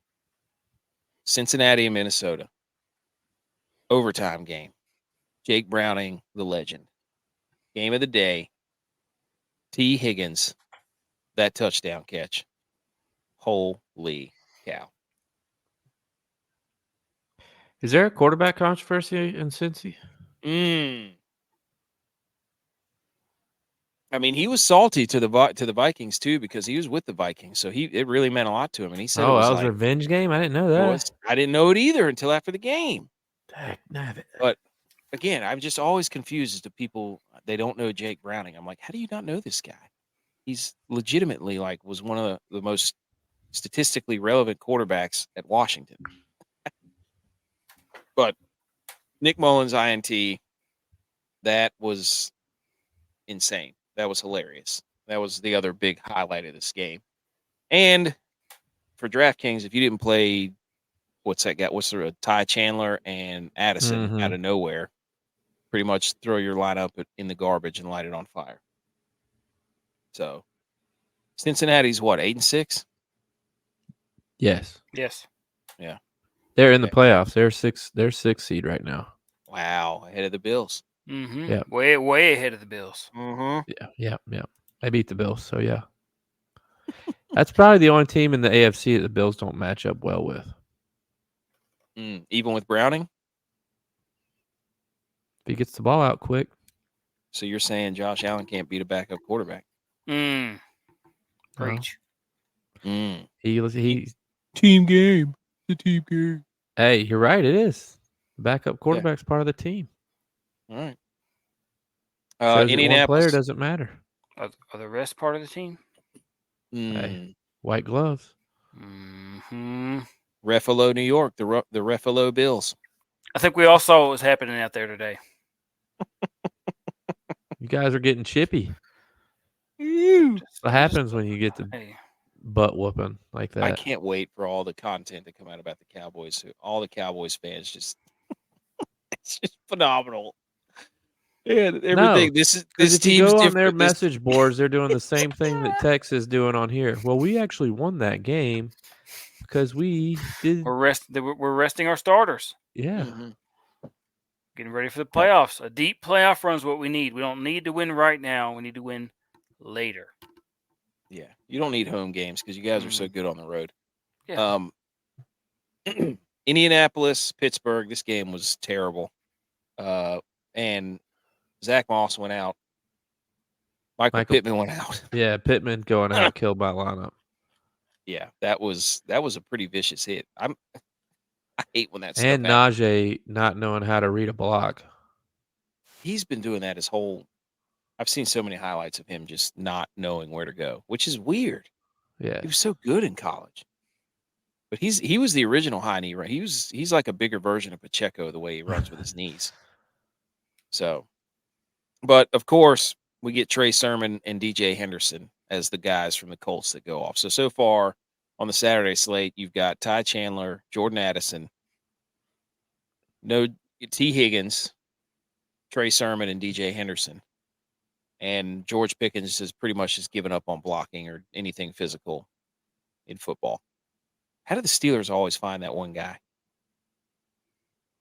Cincinnati and Minnesota. Overtime game. Jake Browning, the legend. Game of the day. T. Higgins, that touchdown catch. Holy cow. Is there a quarterback controversy in Cincy? I mean, he was salty to the Vikings too because he was with the Vikings, so it really meant a lot to him. And he said, "Oh, that was a revenge game. I didn't know that. I didn't know it either until after the game." Dang, but again, I'm just always confused as to people they don't know Jake Browning. I'm like, how do you not know this guy? He's legitimately was one of the most statistically relevant quarterbacks at Washington. But Nick Mullins INT, that was insane. That was hilarious. That was the other big highlight of this game. And for DraftKings, if you didn't play, what's that guy? What's the Ty Chandler and Addison out of nowhere? Pretty much throw your lineup in the garbage and light it on fire. So Cincinnati's what, 8-6? Yes. Yeah. They're in the playoffs. They're 6th seed right now. Wow, ahead of the Bills. Yeah, way ahead of the Bills. Yeah. They beat the Bills, so yeah. That's probably the only team in the AFC that the Bills don't match up well with. Even with Browning? If he gets the ball out quick. So you're saying Josh Allen can't beat a backup quarterback? Preach. He team game. The team game. Hey, you're right. It is. Backup quarterback's part of the team. All right. Indianapolis. One player doesn't matter. Are the rest part of the team? Hey, white gloves. Ruffalo, New York. The Ruffalo Bills. I think we all saw what was happening out there today. You guys are getting chippy. What happens when you get the butt whooping like that? I can't wait for all the content to come out about the Cowboys. All the Cowboys fans just it's just phenomenal. Yeah, everything. No, this if team's you go on different. their message boards, they're doing the same thing that Tex is doing on here. Well, we actually won that game because we did. We're resting our starters. Yeah. Getting ready for the playoffs. A deep playoff run is what we need. We don't need to win right now. We need to win later. Yeah, you don't need home games because you guys are so good on the road. Yeah. Indianapolis, Pittsburgh. This game was terrible. And Zach Moss went out. Michael Pittman went out. Yeah, Pittman going out killed my lineup. Yeah, that was a pretty vicious hit. I hate when that stuff And happens. Najee not knowing how to read a block. He's been doing that his whole. I've seen so many highlights of him just not knowing where to go, which is weird. Yeah. He was so good in college, but he was the original high knee. Right? He's like a bigger version of Pacheco the way he runs with his knees. So, but of course we get Trey Sermon and DJ Henderson as the guys from the Colts that go off. So far on the Saturday slate, you've got Ty Chandler, Jordan Addison, no T. Higgins, Trey Sermon, and DJ Henderson. And George Pickens has pretty much just given up on blocking or anything physical in football. How do the Steelers always find that one guy?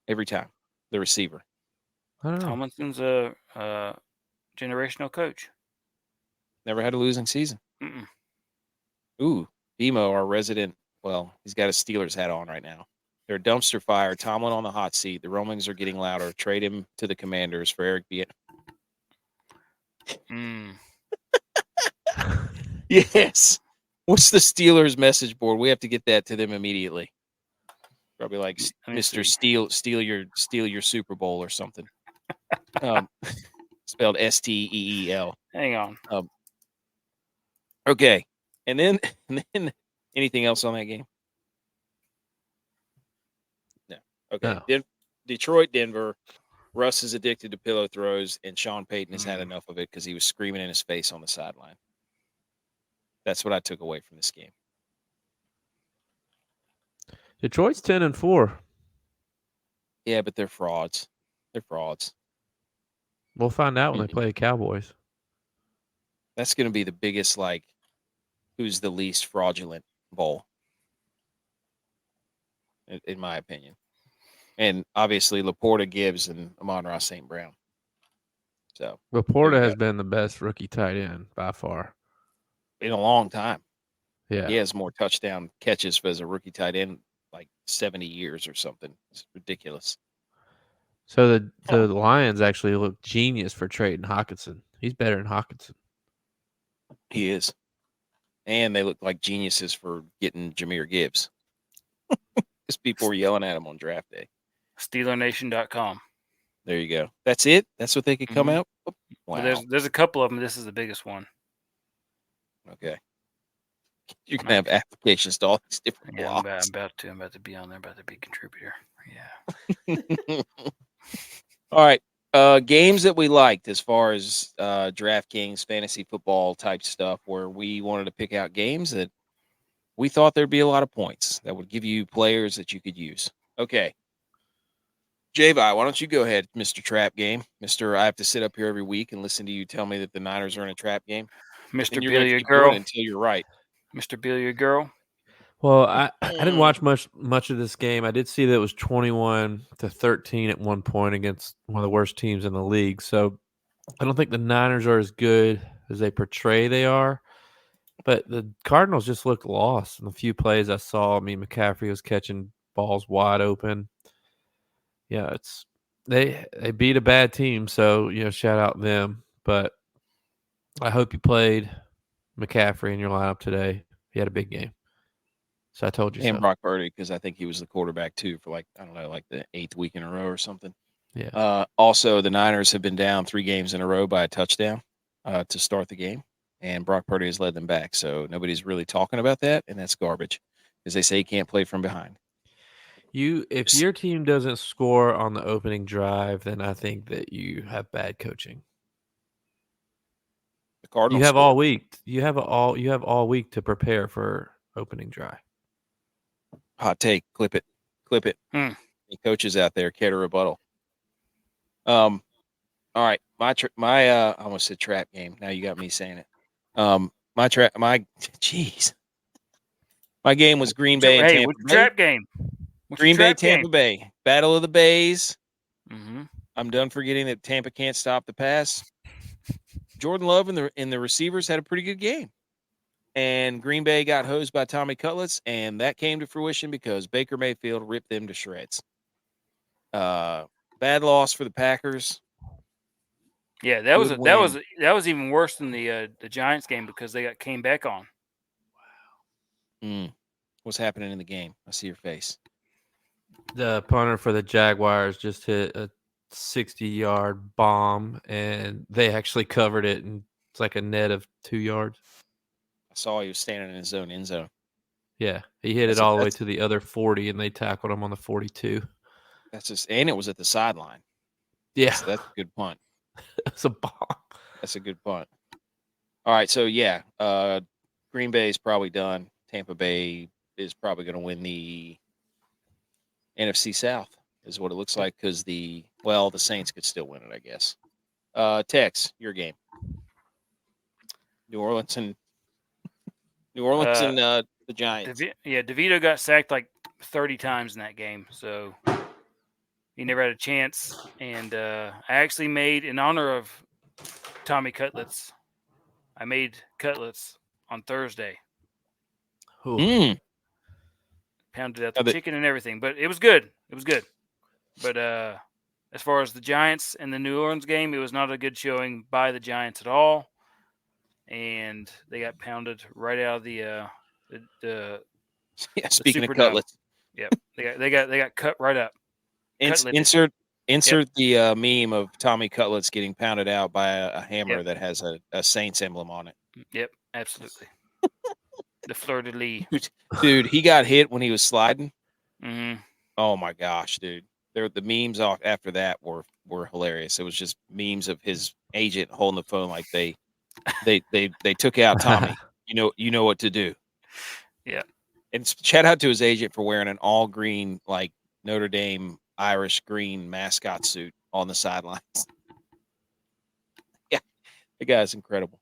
Every time, the receiver. I don't know. Tomlinson's a generational coach. Never had a losing season. Mm-mm. Ooh, Demo, our resident. Well, he's got a Steelers hat on right now. They're a dumpster fire. Tomlin on the hot seat. The rumblings are getting louder. Trade him to the Commanders for Eric B. Yes. What's the Steelers message board? We have to get that to them immediately. Probably like Mr. Steal your Super Bowl or something. Spelled STEEL. Hang on. Okay. And then anything else on that game? No. Okay. No. Detroit, Denver. Russ is addicted to pillow throws, and Sean Payton has had enough of it because he was screaming in his face on the sideline. That's what I took away from this game. Detroit's 10-4. Yeah, but they're frauds. They're frauds. We'll find out when they play the Cowboys. That's going to be the biggest, like, who's the least fraudulent bowl, in my opinion. And obviously, Laporta, Gibbs, and Amon-Ra St. Brown. So Laporta has been the best rookie tight end by far. In a long time. Yeah. He has more touchdown catches as a rookie tight end, like 70 years or something. It's ridiculous. So the Lions actually look genius for trading Hawkinson. He's better than Hawkinson. He is. And they look like geniuses for getting Jahmyr Gibbs. Because people were yelling at him on draft day. SteelerNation.com. There you go. That's it? That's what they could come out? Wow. But there's a couple of them. This is the biggest one. Okay. You're going to have applications to all these different blogs. I'm about to be on there, about to be a contributor. Yeah. All right. Games that we liked as far as DraftKings, fantasy football type stuff, where we wanted to pick out games that we thought there'd be a lot of points that would give you players that you could use. Okay. J-Vi, why don't you go ahead, Mr. Trap Game? I have to sit up here every week and listen to you tell me that the Niners are in a trap game. Mr. Billiard Girl. Until you're right. Mr. Billiard Girl. Well, I didn't watch much of this game. I did see that it was 21-13 at one point against one of the worst teams in the league. So I don't think the Niners are as good as they portray they are. But the Cardinals just looked lost in the few plays I saw. I mean, McCaffrey was catching balls wide open. Yeah, they beat a bad team, so shout out them. But I hope you played McCaffrey in your lineup today. He had a big game. So I told you and so. Brock Purdy, because I think he was the quarterback too for like the 8th week in a row or something. Yeah. Also, the Niners have been down 3 games in a row by a touchdown to start the game, and Brock Purdy has led them back. So nobody's really talking about that, and that's garbage, because they say he can't play from behind. If your team doesn't score on the opening drive, then I think that you have bad coaching. The Cardinals. You have all week. You have all week to prepare for opening drive. Hot take. Clip it. Any coaches out there care to rebuttal? All right. My I almost said trap game. Now you got me saying it. My game was Green Bay and Tampa Bay. Trap game? Green Bay, Tampa Bay. Battle of the Bays. Mm-hmm. I'm done forgetting that Tampa can't stop the pass. Jordan Love and the receivers had a pretty good game. And Green Bay got hosed by Tommy Cutlets, and that came to fruition because Baker Mayfield ripped them to shreds. Bad loss for the Packers. Yeah, that was even worse than the Giants game because they came back on. What's happening in the game? I see your face. The punter for the Jaguars just hit a 60-yard bomb, and they actually covered it, and it's like a net of 2 yards. I saw he was standing in his own end zone. Yeah, he hit it all the way to the other 40, and they tackled him on the 42. And it was at the sideline. Yeah, That's a good punt. it's a bomb. That's a good punt. All right, so yeah, Green Bay is probably done. Tampa Bay is probably going to win the NFC South, is what it looks like, because the Saints could still win it, I guess. Tex, your game. New Orleans and the Giants. DeVito got sacked like 30 times in that game, so he never had a chance. And I actually made, in honor of Tommy Cutlets, I made cutlets on Thursday. Pounded out the chicken and everything, but it was good. It was good. But as far as the Giants and the New Orleans game, it was not a good showing by the Giants at all. And they got pounded right out of the speaking of cutlets. Yep. They got cut right up. Insert the meme of Tommy Cutlets getting pounded out by a hammer that has a Saints emblem on it. Yep, absolutely. The fleur-de-lis. Dude, he got hit when he was sliding. Mm-hmm. Oh my gosh, dude! The memes after that were hilarious. It was just memes of his agent holding the phone like they took out Tommy. You know what to do. Yeah. And shout out to his agent for wearing an all green, like Notre Dame Irish green mascot suit on the sidelines. Yeah, the guy's incredible.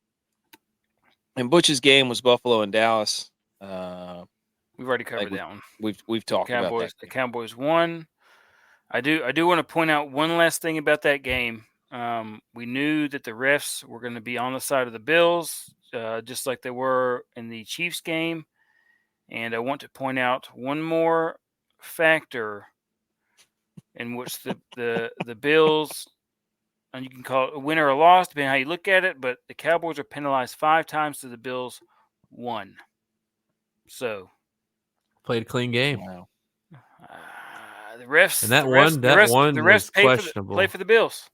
And Butch's game was Buffalo and Dallas. We've already covered that one. We've talked about that. The Cowboys won. I do want to point out one last thing about that game. We knew that the refs were going to be on the side of the Bills, just like they were in the Chiefs game. And I want to point out one more factor in which the Bills, and you can call it a win or a loss, depending on how you look at it, but the Cowboys are penalized 5 times to the Bills 1. So played a clean game. Wow. The refs and that the one refs was questionable. Play for the Bills.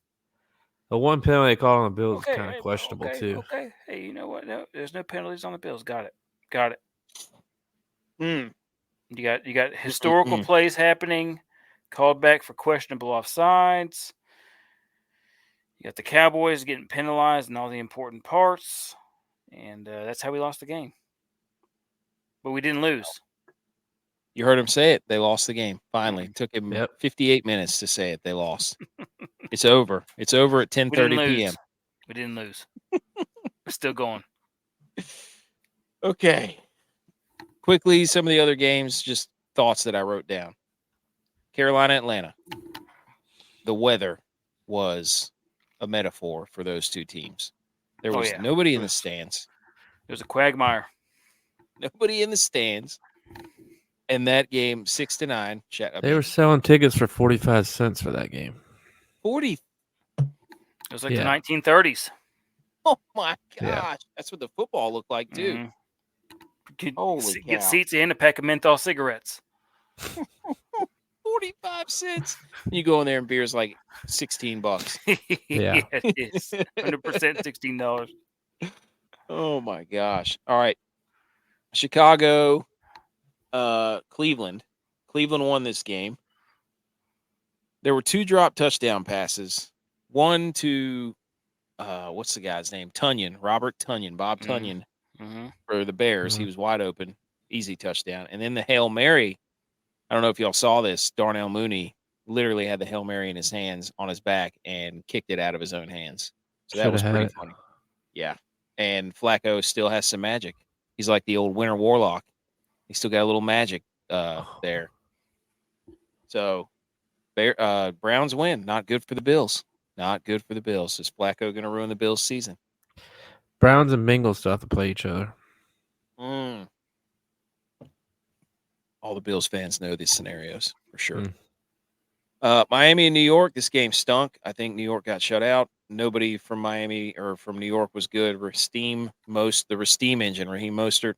The one penalty they called on the Bills is kind of questionable too. Okay. Hey, you know what? No, there's no penalties on the Bills. Got it. You got historical plays happening, called back for questionable offsides. You got the Cowboys getting penalized in all the important parts, and that's how we lost the game. But we didn't lose. You heard him say it. They lost the game. Finally, it took him 58 minutes to say it. They lost. It's over. It's over at 10:30 p.m. We didn't lose. We're still going. Okay. Quickly, some of the other games, just thoughts that I wrote down. Carolina, Atlanta. The weather was a metaphor for those two teams. There was nobody in the stands. It was a quagmire. Nobody in the stands. And that game, 6-9. They were selling tickets for 45 cents for that game. 40. It was like the 1930s. Oh my gosh. That's what the football looked like too. Mm-hmm. Get seats and a pack of menthol cigarettes. 45 cents. You go in there and beer's like $16. Yeah. It is. 100% $16. Oh my gosh. All right. Chicago, Cleveland. Cleveland won this game. There were 2 drop touchdown passes. One to what's the guy's name? Tunyon, Robert Tunyon, Bob Tunyon for the Bears. He was wide open, easy touchdown. And then the Hail Mary. I don't know if y'all saw this. Darnell Mooney literally had the Hail Mary in his hands on his back and kicked it out of his own hands. So that was pretty funny. Yeah. And Flacco still has some magic. He's like the old Winter Warlock. He still got a little magic there. So Browns win. Not good for the Bills. Not good for the Bills. Is Flacco going to ruin the Bills' season? Browns and Bengals still have to play each other. All the Bills fans know these scenarios for sure. Miami and New York, this game stunk. I think New York got shut out. Nobody from Miami or from New York was good. The Raheem Mostert,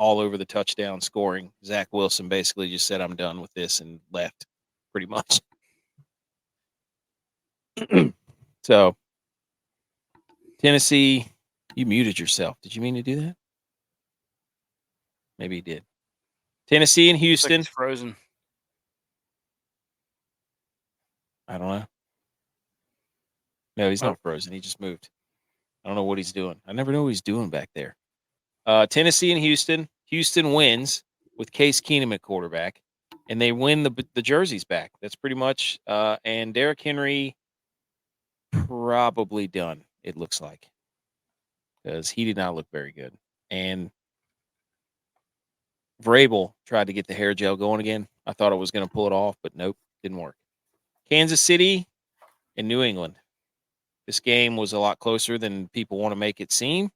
all over the touchdown scoring. Zach Wilson basically just said, I'm done with this and left pretty much. So Tennessee, you muted yourself. Did you mean to do that? Maybe you did. Tennessee and Looks like Houston. it's frozen. I don't know. No, he's Oh. not frozen. He just moved. I don't know what he's doing. I never know what he's doing back there. Tennessee and Houston. Houston wins with Case Keenum at quarterback, and they win the jerseys back. That's pretty much. And Derrick Henry probably done, it looks like, because he did not look very good. And Vrabel tried to get the hair gel going again. I thought it was going to pull it off, but nope, didn't work. Kansas City and New England. This game was a lot closer than people want to make it seem.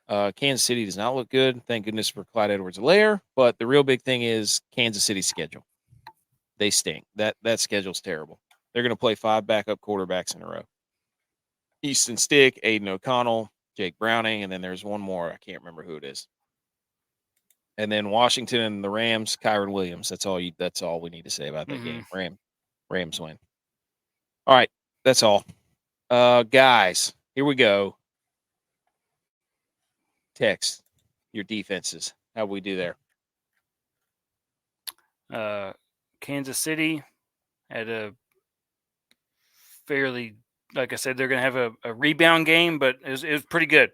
Kansas City does not look good. Thank goodness for Clyde Edwards-Helaire. But the real big thing is Kansas City's schedule. They stink. That schedule's terrible. They're going to play 5 backup quarterbacks in a row. Easton Stick, Aiden O'Connell, Jake Browning, and then there's one more. I can't remember who it is. And then Washington and the Rams, Kyron Williams. That's all we need to say about that game. Rams win. All right, that's all. Guys, here we go. Text your defenses. How we do there? Kansas City had a fairly, like I said, they're going to have a rebound game, but it was pretty good.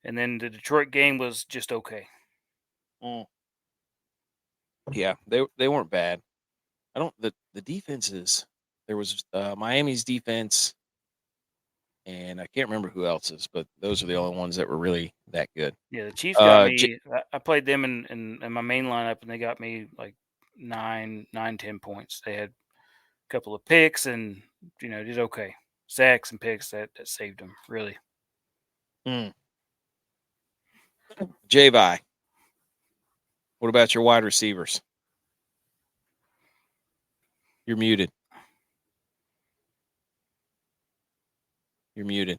And then the Detroit game was just okay. Yeah, they weren't bad. The defenses. There was Miami's defense, and I can't remember who else's, but those are the only ones that were really that good. Yeah, the Chiefs got me. I played them in my main lineup, and they got me like 10 points. They had a couple of picks, and did okay. Sacks and picks that saved them really. J-Vi, what about your wide receivers? You're muted. You're muted.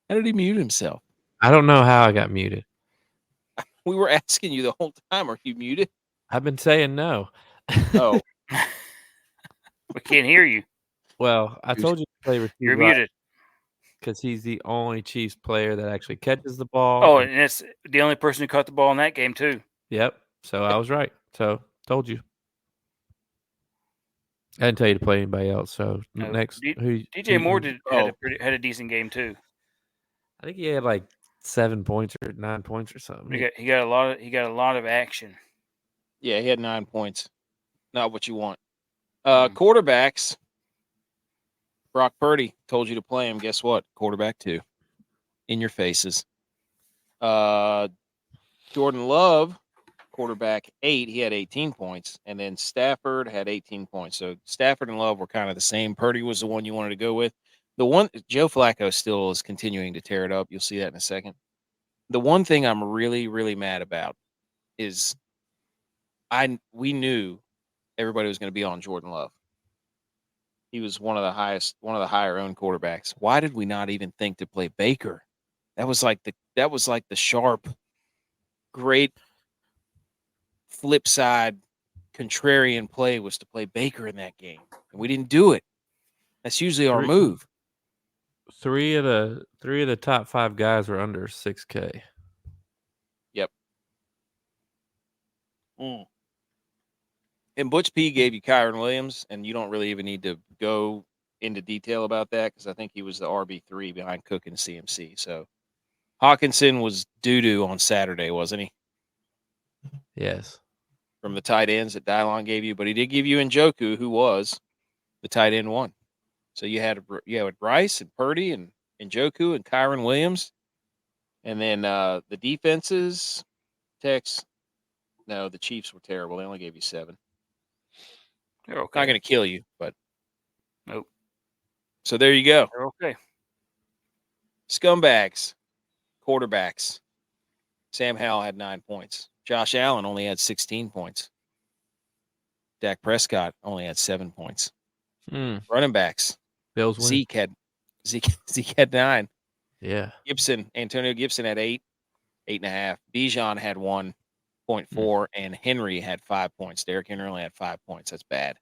How did he mute himself? I don't know how I got muted. We were asking you the whole time. Are you muted? I've been saying no. Oh. We can't hear you. Well, I told you to play receiver. You're muted. Because he's the only Chiefs player that actually catches the ball. Oh, and it's the only person who caught the ball in that game, too. Yep. So I was right. So told you. I didn't tell you to play anybody else. So next, DJ Moore had a decent game too. I think he had like 7 points or 9 points or something. He got a lot of action. Yeah, he had 9 points. Not what you want. Quarterbacks. Brock Purdy told you to play him. Guess what? Quarterback 2. In your faces. Jordan Love, quarterback 8. He had 18 points. And then Stafford had 18 points. So Stafford and Love were kind of the same. Purdy was the one you wanted to go with. The one, Joe Flacco still is continuing to tear it up. You'll see that in a second. The one thing I'm really, really mad about is we knew everybody was going to be on Jordan Love. He was one of the higher owned quarterbacks. Why did we not even think to play Baker? That was like the sharp, great flip side contrarian play was to play Baker in that game. And we didn't do it. That's usually our move. Three of the top 5 guys were under 6K. Yep. And ButchP gave you Kyron Williams, and you don't really even need to go into detail about that because I think he was the RB3 behind Cook and CMC. So Hawkinson was doo-doo on Saturday, wasn't he? Yes. From the tight ends that DYLON gave you, but he did give you Njoku, who was the tight end 1. So you had Bryce and Purdy and Njoku and Kyron Williams. And then the defenses, Tex, no, the Chiefs were terrible. They only gave you 7. They're okay. Not going to kill you, but nope. So there you go. They're okay. Scumbags, quarterbacks. Sam Howell had 9 points. Josh Allen only had 16 points. Dak Prescott only had 7 points. Running backs. Bills win. Zeke had 9. Yeah. Antonio Gibson had 8.5. Bijan had 1.4, and Henry had 5 points. Derrick Henry only had 5 points. That's bad.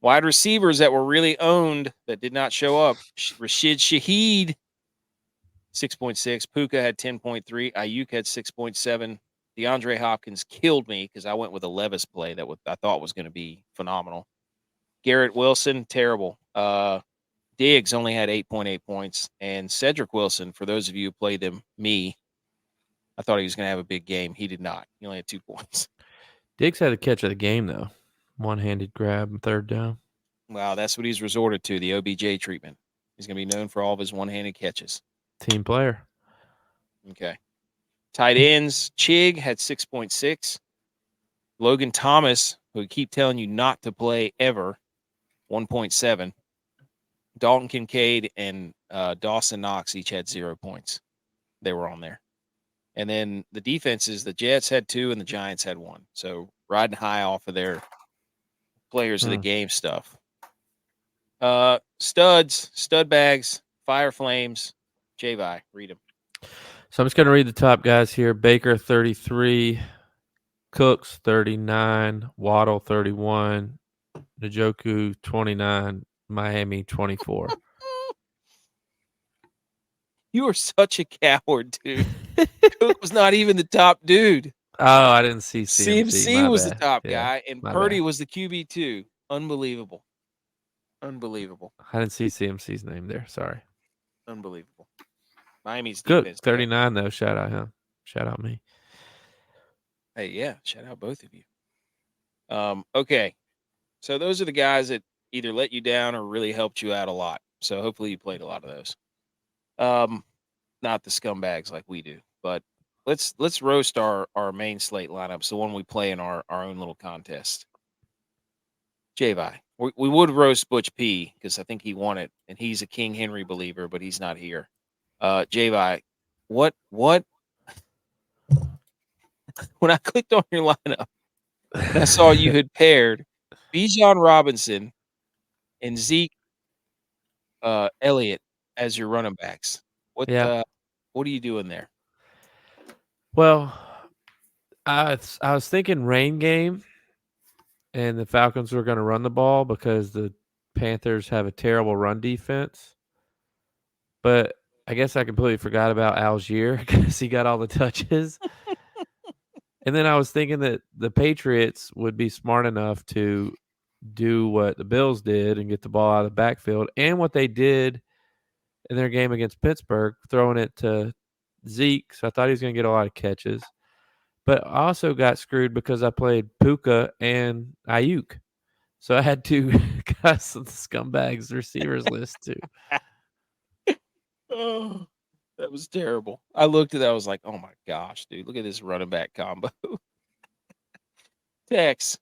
Wide receivers that were really owned that did not show up. Rashid Shaheed, 6.6. Puka had 10.3. Ayuk had 6.7. DeAndre Hopkins killed me because I went with a Levis play that I thought was going to be phenomenal. Garrett Wilson, terrible. Diggs only had 8.8 points. And Cedric Wilson, for those of you who played me, I thought he was going to have a big game. He did not. He only had 2 points. Diggs had the catch of the game, though. One-handed grab and third down. Wow, that's what he's resorted to, the OBJ treatment. He's going to be known for all of his one-handed catches. Team player. Okay. Tight ends, Chig had 6.6. Logan Thomas, who we keep telling you not to play ever, 1.7. Dalton Kincaid and Dawson Knox each had 0 points. They were on there. And then the defenses, the Jets had 2 and the Giants had 1. So riding high off of their players of the game stuff. Studs, stud bags, fire flames. J-Vi, read them. So I'm just going to read the top guys here. Baker, 33. Cooks, 39. Waddle, 31. Njoku, 29. Miami, 24. You are such a coward, dude. Cook was not even the top dude. Oh, I didn't see CMC. CMC was the top Yeah, guy, and my Purdy bad. was the QB2. Unbelievable. Unbelievable. I didn't see CMC's name there. Sorry. Unbelievable. Miami's Good. defense. 39, though. Shout out him. Shout out me. Hey, yeah. Shout out both of you. Okay. So those are the guys that either let you down or really helped you out a lot. So hopefully you played a lot of those. Not the scumbags like we do, but let's roast our main slate lineups, the one we play in our own little contest. J-Vi. We would roast ButchP because I think he won it, and he's a King Henry believer, but he's not here. J-Vi, what when I clicked on your lineup and I saw you had paired Bijan Robinson and Zeke Elliott as your running backs. What are you doing there? Well, I was thinking rain game, and the Falcons were going to run the ball because the Panthers have a terrible run defense. But I guess I completely forgot about Algier because he got all the touches. And then I was thinking that the Patriots would be smart enough to do what the Bills did and get the ball out of the backfield, and what they did in their game against Pittsburgh, throwing it to Zeke. So I thought he was going to get a lot of catches. But I also got screwed because I played Puka and Ayuk. So I had 2 guys on the scumbags receivers list too. Oh, that was terrible. I looked at that. I was like, oh my gosh, dude, look at this running back combo. Tex,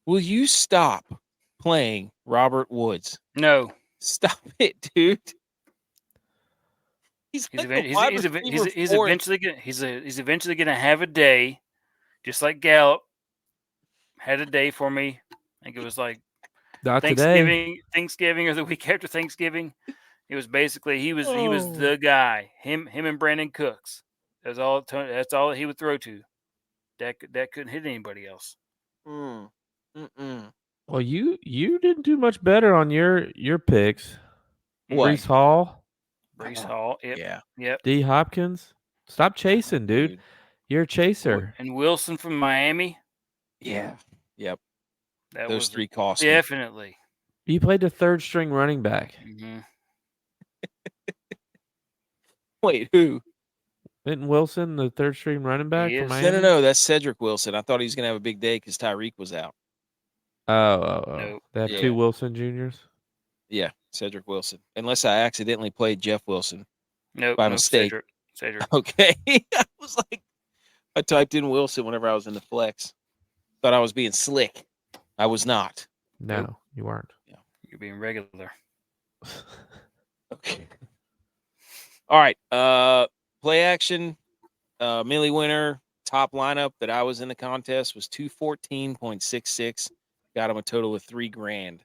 will you stop playing Robert Woods? No. Stop it, dude. He's eventually gonna have a day, just like Gallup had a day for me. I think it was like Not Thanksgiving today. or the week after Thanksgiving. It was basically he was the guy. Him and Brandon Cooks. That's all he would throw to. That couldn't hit anybody else. Well, you didn't do much better on your picks. Breece Hall. Yep. D. Hopkins. Stop chasing, dude. You're a chaser. And Wilson from Miami. Yeah. Yep. That Those was 3 cost me. definitely. You played the 3rd string running back. Mm-hmm. Wait, who? Isn't Wilson the 3rd string running back He for is. Miami? No. That's Cedric Wilson. I thought he was going to have a big day because Tyreek was out. Oh. Nope. They have Yeah. 2 Wilson Juniors? Yeah, Cedric Wilson. Unless I accidentally played Jeff Wilson. Nope. By mistake. Cedric. Okay. I was like, I typed in Wilson whenever I was in the flex. Thought I was being slick. I was not. No, Nope. you weren't. Yeah. You're being regular. Okay. All right. Play action. Milly winner. Top lineup that I was in the contest was 214.66. Got him a total of $3,000.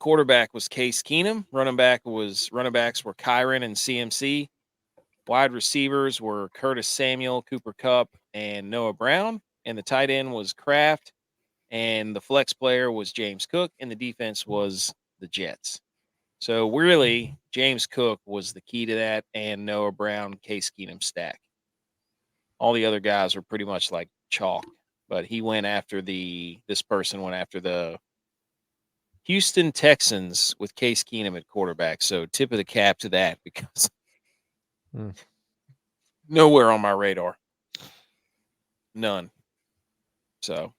Quarterback was Case Keenum. Running backs were Kyron and CMC. Wide receivers were Curtis Samuel, Cooper Kupp, and Noah Brown. And the tight end was Kraft. And the flex player was James Cook. And the defense was the Jets. So really, James Cook was the key to that, and Noah Brown, Case Keenum stack. All the other guys were pretty much like chalk, but this person went after the Houston Texans with Case Keenum at quarterback. So tip of the cap to that, because nowhere on my radar. None. So,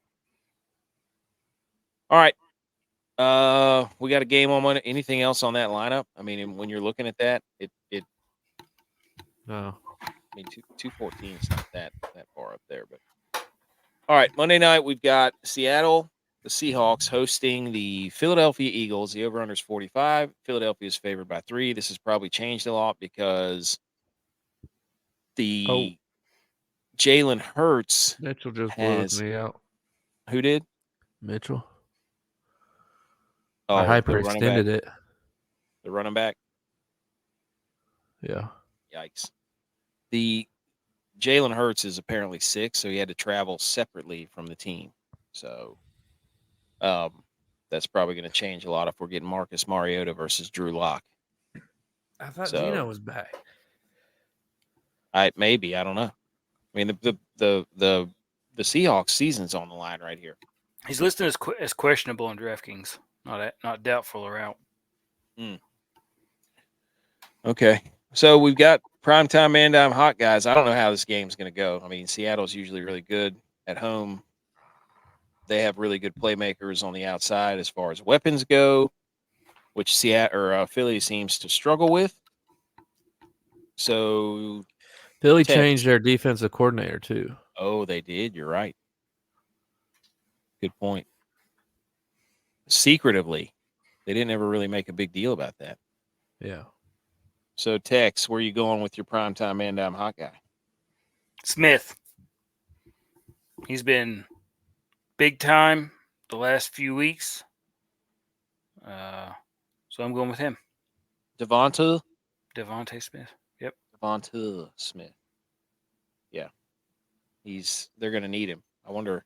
all right. We got a game on Monday. Anything else on that lineup? I mean, when you're looking at that, it No. I mean, 214 is not that far up there, but all right. Monday night we've got Seattle, the Seahawks hosting the Philadelphia Eagles. The over/under is 45. Philadelphia is favored by 3. This has probably changed a lot because the Jalen Hurts Mitchell just blew me out. Who did? Mitchell. Oh, I hyperextended it. The running back. Yeah. Yikes. The Jalen Hurts is apparently sick, so he had to travel separately from the team. So that's probably going to change a lot if we're getting Marcus Mariota versus Drew Lock. I thought Gino was back. Maybe, I don't know. I mean, the Seahawks season's on the line right here. He's listed as questionable in DraftKings, not doubtful or out. Okay, so we've got primetime man-down hot guys. I don't know how this game's going to go. I mean, Seattle's usually really good at home. They have really good playmakers on the outside as far as weapons go, which Philly seems to struggle with. So Philly changed their defensive coordinator too. Oh, they did. You're right. Good point. Secretively, they didn't ever really make a big deal about that. Yeah. So, Tex, where are you going with your primetime man-down hot guy? Smith. He's been big time the last few weeks. So I'm going with him. Devonta Smith. Yep. Devonta Smith. Yeah. They're going to need him. I wonder,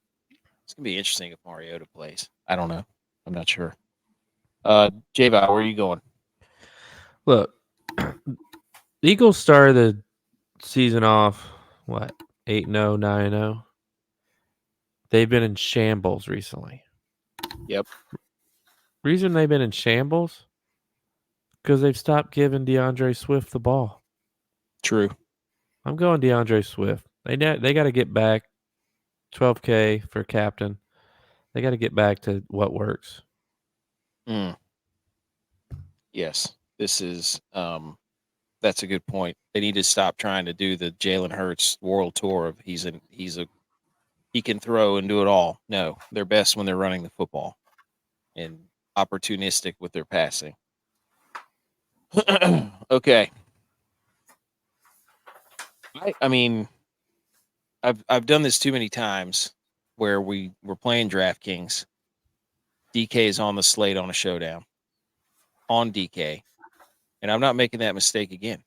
it's going to be interesting if Mariota plays. I don't know. I'm not sure. J-Vi, where are you going? Look, the Eagles started the season off, 8-0, 9-0. They've been in shambles recently. Yep. Reason they've been in shambles? Because they've stopped giving DeAndre Swift the ball. True. I'm going DeAndre Swift. They got to get back $12K for captain. They got to get back to what works. Yes, this is that's a good point. They need to stop trying to do the Jalen Hurts world tour of he can throw and do it all. No, they're best when they're running the football and opportunistic with their passing. Okay. I mean, I've done this too many times where we're playing DraftKings. DK is on the slate on a showdown on DK, and I'm not making that mistake again.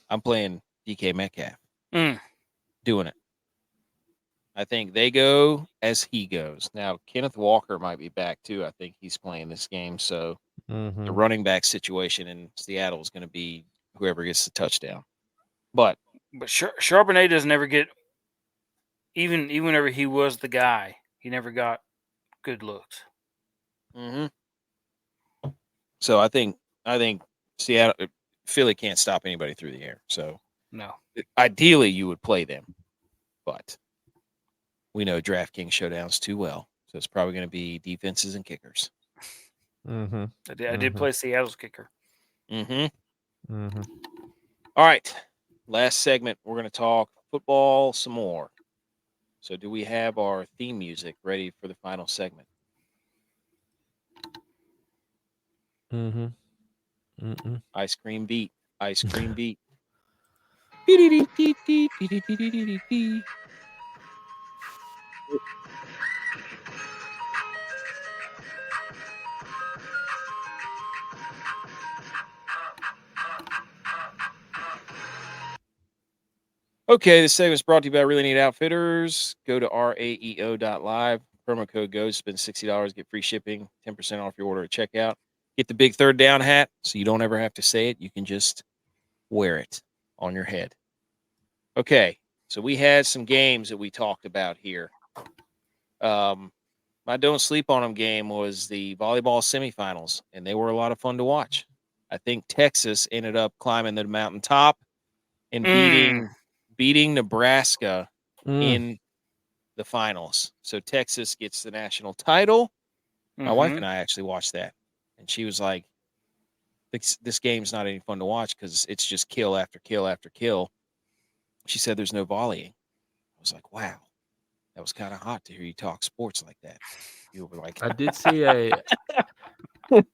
I'm playing DK Metcalf, doing it. I think they go as he goes. Now, Kenneth Walker might be back too. I think he's playing this game, so the running back situation in Seattle is going to be whoever gets the touchdown. But Charbonnet doesn't ever get, even whenever he was the guy, he never got good looks. So I think Philly can't stop anybody through the air. So no, ideally you would play them, but we know DraftKings showdowns too well, so it's probably going to be defenses and kickers. I did play Seattle's kicker. All right, last segment we're going to talk football some more. So do we have our theme music ready for the final segment? Ice cream beat. Okay, this segment is brought to you by Really Neat Outfitters. Go to raeo.live. Promo code GOES. Spend $60. Get free shipping. 10% off your order at checkout. Get the big third down hat so you don't ever have to say it. You can just wear it on your head. Okay, so we had some games that we talked about here. My don't sleep on them game was the volleyball semifinals, and they were a lot of fun to watch. I think Texas ended up climbing the mountaintop and beating Nebraska in the finals. So Texas gets the national title. My wife and I actually watched that, and she was like, this game's not any fun to watch because it's just kill after kill after kill. She said there's no volleying. I was like, wow, that was kind of hot to hear you talk sports like that. You were like, I did see a Tell me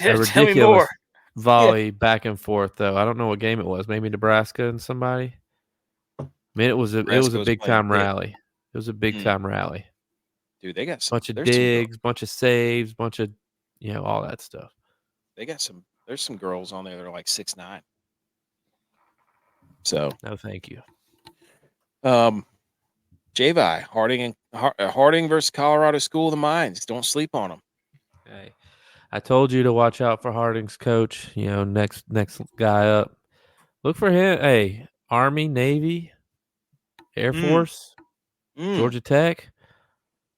ridiculous more. volley back and forth though. I don't know what game it was. Maybe Nebraska and somebody. I mean, it was a big time rally. It was a big time rally. Dude, they got some bunch of digs, bunch of saves, bunch of all that stuff. They got some. There's some girls on there that are like 6'9". So no, thank you. J-Vi, Harding versus Colorado School of the Mines. Don't sleep on them. Hey, I told you to watch out for Harding's coach. Next guy up. Look for him. Hey, Army, Navy, Air Force, Georgia Tech.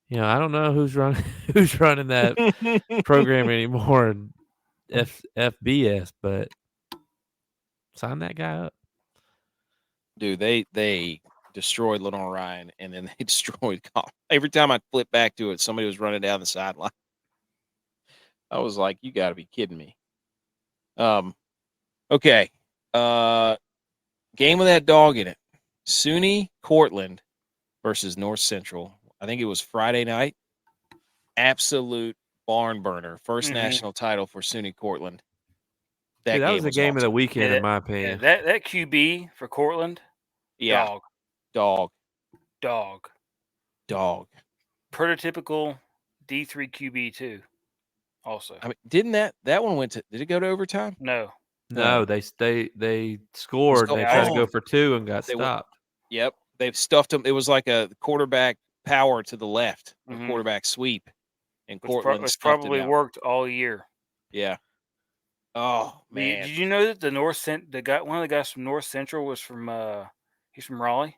I don't know who's running that program anymore in FBS, but sign that guy up. Dude, they destroyed Lenore Ryan, and then they destroyed every time I flip back to it, somebody was running down the sideline. I was like, you got to be kidding me. Okay. Game with that dog in it. SUNY Cortland versus North Central. I think it was Friday night. Absolute barn burner. First national title for SUNY Cortland. That was the game of the weekend, in my opinion. That QB for Cortland, dog. Prototypical D3 QB too. Also, I mean, didn't that one did it go to overtime? No, they scored. And they tried to go for two and got stopped. Yep, they've stuffed them. It was like a quarterback power to the left, a quarterback sweep, and Cortland probably worked all year. Yeah. Oh man! Did you know that one of the guys from North Central was from he's from Raleigh?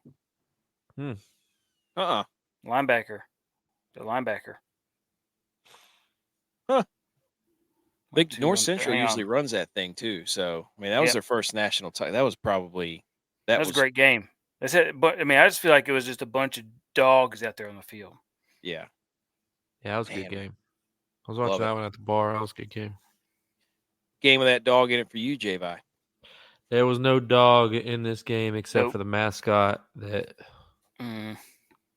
Linebacker. The linebacker. Huh. I think North Central usually runs that thing too. So I mean, that was their first national title. That was probably that was a great game. That's it. But I mean, I just feel like it was just a bunch of dogs out there on the field. Yeah. Yeah, that was a good game. I was watching that one at the bar. That was a good game. Game with that dog in it for you, J-Vi. There was no dog in this game except for the mascot that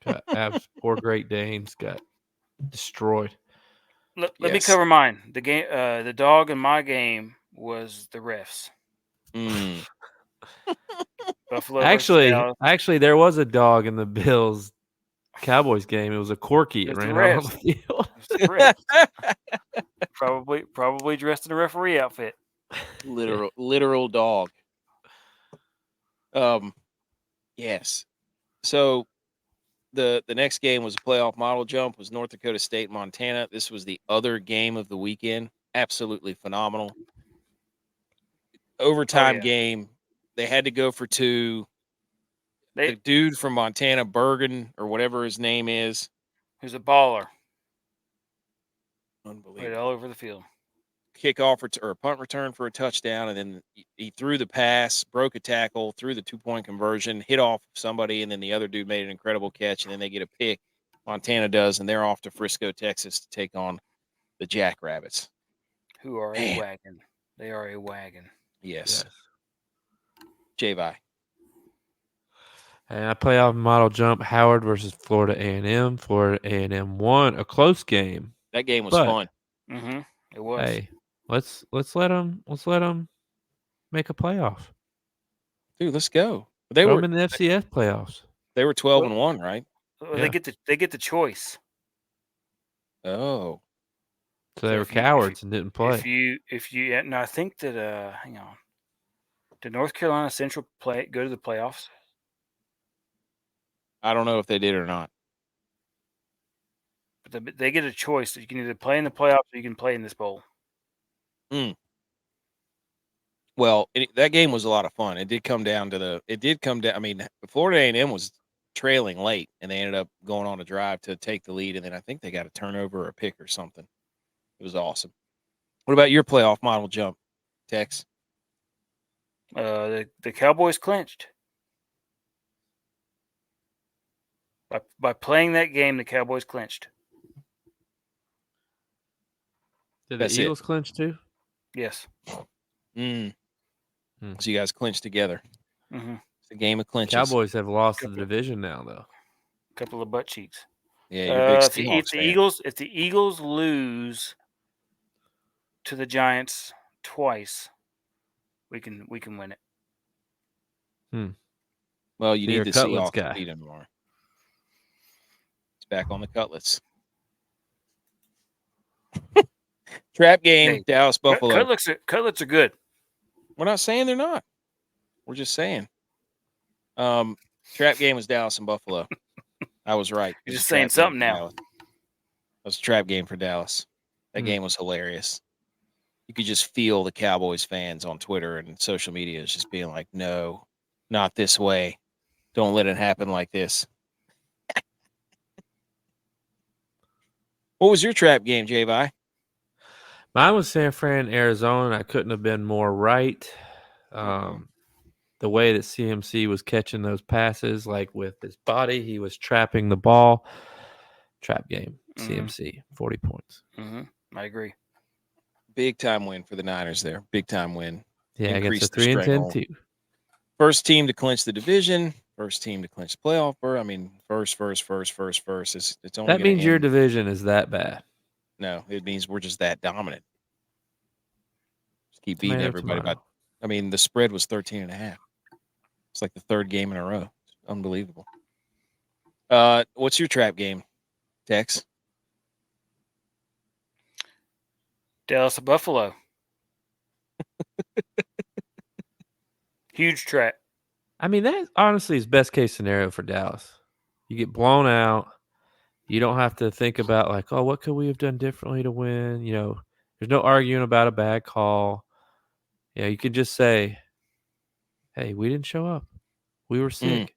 got poor Great Danes got destroyed. Let me cover mine. The game, the dog in my game was the refs. Buffalo. Actually, there was a dog in the Bills Cowboys game. It was a corky. It ran out on the field. Probably dressed in a referee outfit. Literal dog. Yes. So the next game was a playoff model jump. Was North Dakota State, Montana. This was the other game of the weekend. Absolutely phenomenal. Overtime game. They had to go for two. The dude from Montana, Bergen, or whatever his name is, who's a baller. Unbelievable. Right all over the field. Kickoff or a punt return for a touchdown, and then he threw the pass, broke a tackle, threw the 2-point conversion, hit off somebody, and then the other dude made an incredible catch, and then they get a pick. Montana does, and they're off to Frisco, Texas to take on the Jackrabbits. Who are a wagon. They are a wagon. Yes. J-Vi. And I playoff model jump Howard versus Florida A&M. Florida A&M won a close game. That game was fun. It was. Hey, let's let them make a playoff. Dude, let's go. They were in the FCS playoffs. They were 12-1, right? Well, they get the choice. Oh. So they were cowards and didn't play. If you I think that hang on. Did North Carolina Central go to the playoffs? I don't know if they did or not. But they get a choice. You can either play in the playoffs or you can play in this bowl. Well, that game was a lot of fun. It did come down. I mean, Florida A&M was trailing late, and they ended up going on a drive to take the lead, and then I think they got a turnover or a pick or something. It was awesome. What about your playoff model jump, Tex? The Cowboys clinched. By playing that game, the Cowboys clinched. Did the Eagles clinch too? Yes. So you guys clinched together. Mm-hmm. It's a game of clinches. Cowboys have lost the division now, though. A couple of butt cheeks. Yeah, you're a big Seahawks fan. If the Eagles lose to the Giants twice, we can win it. Well, you need the Cutlets Seahawks guy. to beat them more. It's back on the Cutlets. Trap game, Hey, Dallas Buffalo. Cutlets are good. We're not saying they're not. We're just saying. Trap game was Dallas and Buffalo. I was right. You're just saying something now. It was a trap game for Dallas. That game was hilarious. You could just feel the Cowboys fans on Twitter and social media is just being like, no, not this way. Don't let it happen like this. What was your trap game, J-Vi? Mine was San Fran, Arizona. I couldn't have been more right. The way that CMC was catching those passes, like with his body, he was trapping the ball. Trap game, CMC, 40 points. I agree. Big time win for the Niners there. Big time win. Yeah, against a 3-10 team. First team to clinch the division. First team to clinch the playoff. I mean, first. It's only that means your division is that bad. No, it means we're just that dominant. Just keep beating everybody. The spread was 13.5. It's like the third game in a row. It's unbelievable. What's your trap game, Tex? Dallas Buffalo. Huge trap. I mean, that honestly is best case scenario for Dallas. You get blown out. You don't have to think about like, oh, what could we have done differently to win? You know, there's no arguing about a bad call. Yeah, you can just say, hey, we didn't show up. We were sick.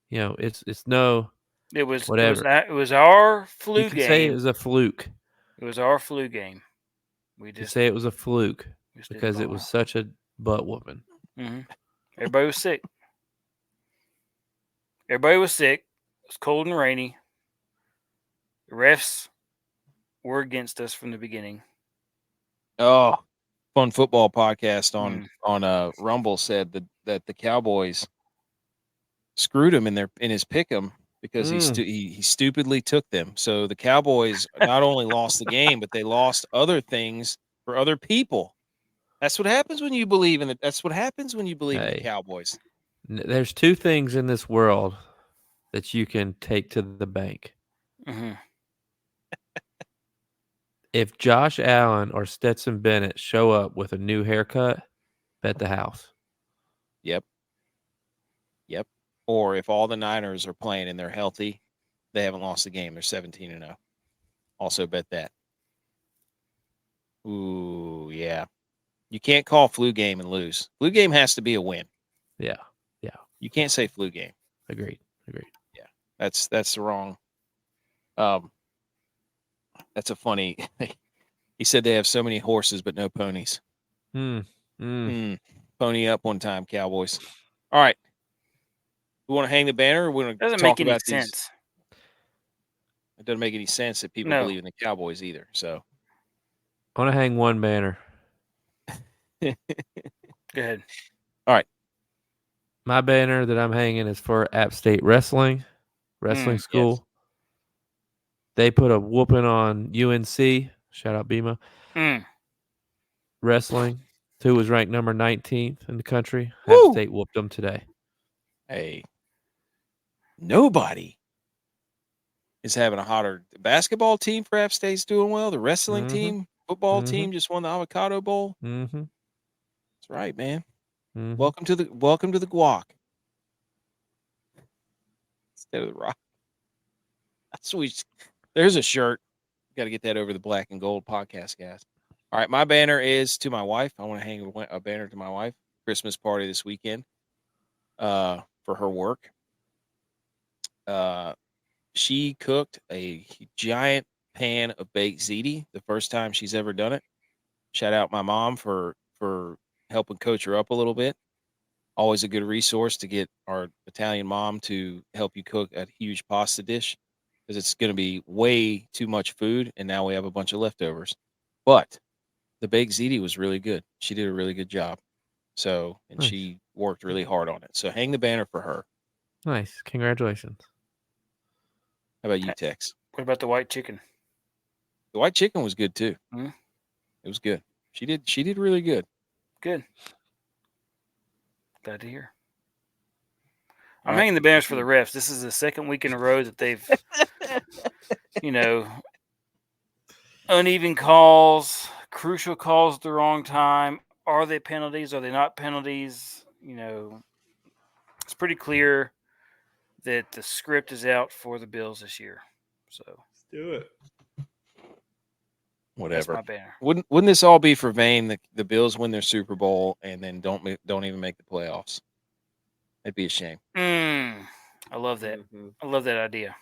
You know, it's no whatever. It was our flu you can game. Say it was a fluke. It was our flu game. We just say it was a fluke because it was such a butt whooping. Everybody was sick. It was cold and rainy. The refs were against us from the beginning. Oh, Fun Football Podcast on Rumble said that the Cowboys screwed him in his pick'em because he stupidly took them. So the Cowboys not only lost the game, but they lost other things for other people. That's what happens when you believe in it. That's what happens when you believe in the Cowboys. There's two things in this world that you can take to the bank. If Josh Allen or Stetson Bennett show up with a new haircut, bet the house. Yep. Or if all the Niners are playing and they're healthy, they haven't lost the game. They're 17-0. Also bet that. Ooh, yeah. You can't call flu game and lose. Flu game has to be a win. Yeah. You can't say flu game. Agreed. Yeah. That's the wrong. That's a funny. He said they have so many horses but no ponies. Pony up one time, Cowboys. All right. We want to hang the banner. Or we want to talk about these? Sense. It doesn't make any sense that people believe in the Cowboys either. So I want to hang one banner. Go ahead. All right. My banner that I'm hanging is for App State Wrestling School. Yes. They put a whooping on UNC. Shout out Bima. Wrestling, who was ranked number 19th in the country. App State whooped them today. Hey, nobody is having a hotter basketball team for App State's doing well. The wrestling team, football team just won the Avocado Bowl. That's right, man. Mhm. Welcome to the guac. Instead of the rock. Sweet. There's a shirt. Got to get that over the black and gold podcast, guys. All right, my banner is to my wife. I want to hang a banner to my wife. Christmas party this weekend for her work. She cooked a giant pan of baked ziti the first time she's ever done it. Shout out my mom for helping coach her up a little bit. Always a good resource to get our Italian mom to help you cook a huge pasta dish because it's going to be way too much food, and now we have a bunch of leftovers. But the baked ziti was really good. She did a really good job. So, and Nice. she worked really hard on it. So hang the banner for her. Nice. Congratulations. How about you, Tex? What about the white chicken? The white chicken was good too. Mhm. It was good. She did really good. Good. Glad to hear. I'm Right. hanging the banners for the refs. This is the second week in a row that they've, uneven calls, crucial calls at the wrong time. Are they penalties? Are they not penalties? It's pretty clear that the script is out for the Bills this year. So Let's do it. Whatever. that's my banner. Wouldn't this all be for vain? The Bills win their Super Bowl and then don't even make the playoffs. That'd be a shame. I love that. Mhm. I love that idea.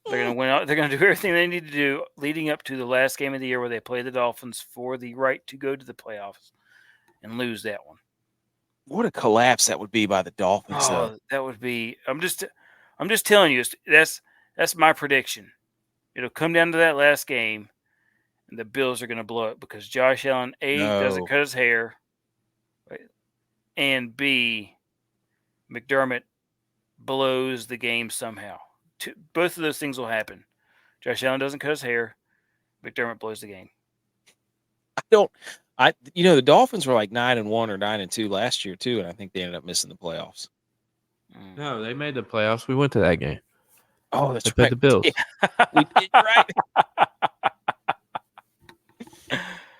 They're gonna win. They're gonna do everything they need to do leading up to the last game of the year, where they play the Dolphins for the right to go to the playoffs, and lose that one. What a collapse that would be by the Dolphins, though. Oh, that would be. I'm just telling you. That's my prediction. It'll come down to that last game, and the Bills are going to blow it because Josh Allen doesn't No. cut his hair, and B, McDermott blows the game somehow. Both of those things will happen. Josh Allen doesn't cut his hair. McDermott blows the game. The Dolphins were like 9-1 or 9-2 last year too, and I think they ended up missing the playoffs. No, they made the playoffs. We went to that game. Oh, that's They played the Bills. Yeah, we did, right.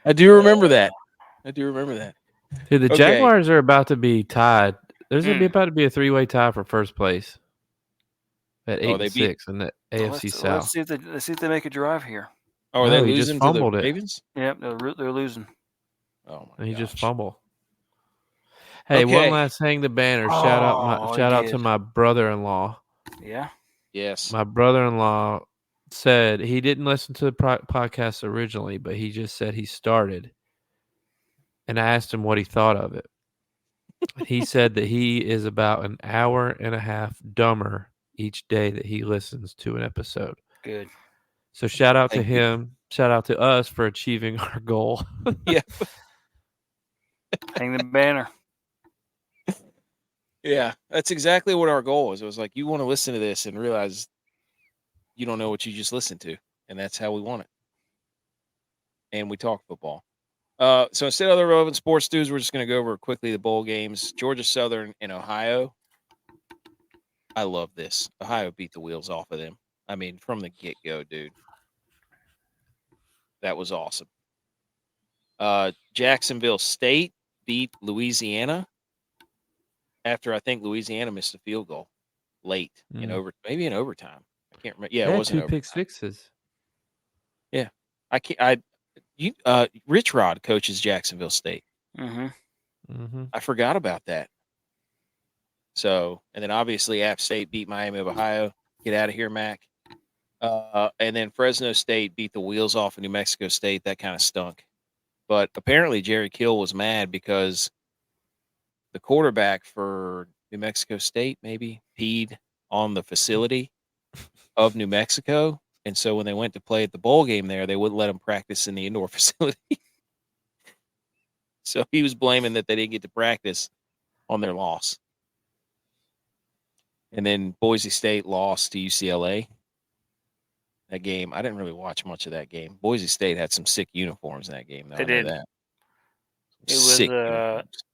I do remember that. Dude, the Okay. Jaguars are about to be tied. There's going to be about to be a 3-way tie for first place at 8-6 in the AFC South. Let's see if they make a drive here. Oh, are No, they he just losing to the fumbled it. Ravens? Yep, they're losing. Oh my And he gosh. just fumbled. Hey, Okay. one last hang the banner. Shout out to my brother-in-law. Yeah. Yes. My brother-in-law said he didn't listen to the podcast originally, but he just said he started. And I asked him what he thought of it. He said that he is about an hour and a half dumber each day that he listens to an episode. Good. So shout out to Thank you. him. Shout out to us for achieving our goal. Yeah. Hang the banner. Yeah, that's exactly what our goal was. It was like, you want to listen to this and realize you don't know what you just listened to, and that's how we want it. And we talk football. So instead of other relevant sports news, we're just going to go over quickly the bowl games. Georgia Southern and Ohio. I love this. Ohio beat the wheels off of them. I mean, from the get-go, dude. That was awesome. Jacksonville State beat Louisiana after I think Louisiana missed a field goal late in overtime. I can't remember. Yeah, it wasn't 2 pick sixes. Yeah, Rich Rod coaches Jacksonville State. Mm-hmm. I forgot about that. So, and then obviously App State beat Miami of Ohio. Get out of here, Mac. And then Fresno State beat the wheels off of New Mexico State. That kind of stunk. But apparently Jerry Kill was mad because the quarterback for New Mexico State maybe peed on the facility of New Mexico. And so when they went to play at the bowl game there, they wouldn't let him practice in the indoor facility. So he was blaming that they didn't get to practice on their loss. And then Boise State lost to UCLA. That game, I didn't really watch much of that game. Boise State had some sick uniforms in that game, though. They I know did. that. It was Sick uniforms.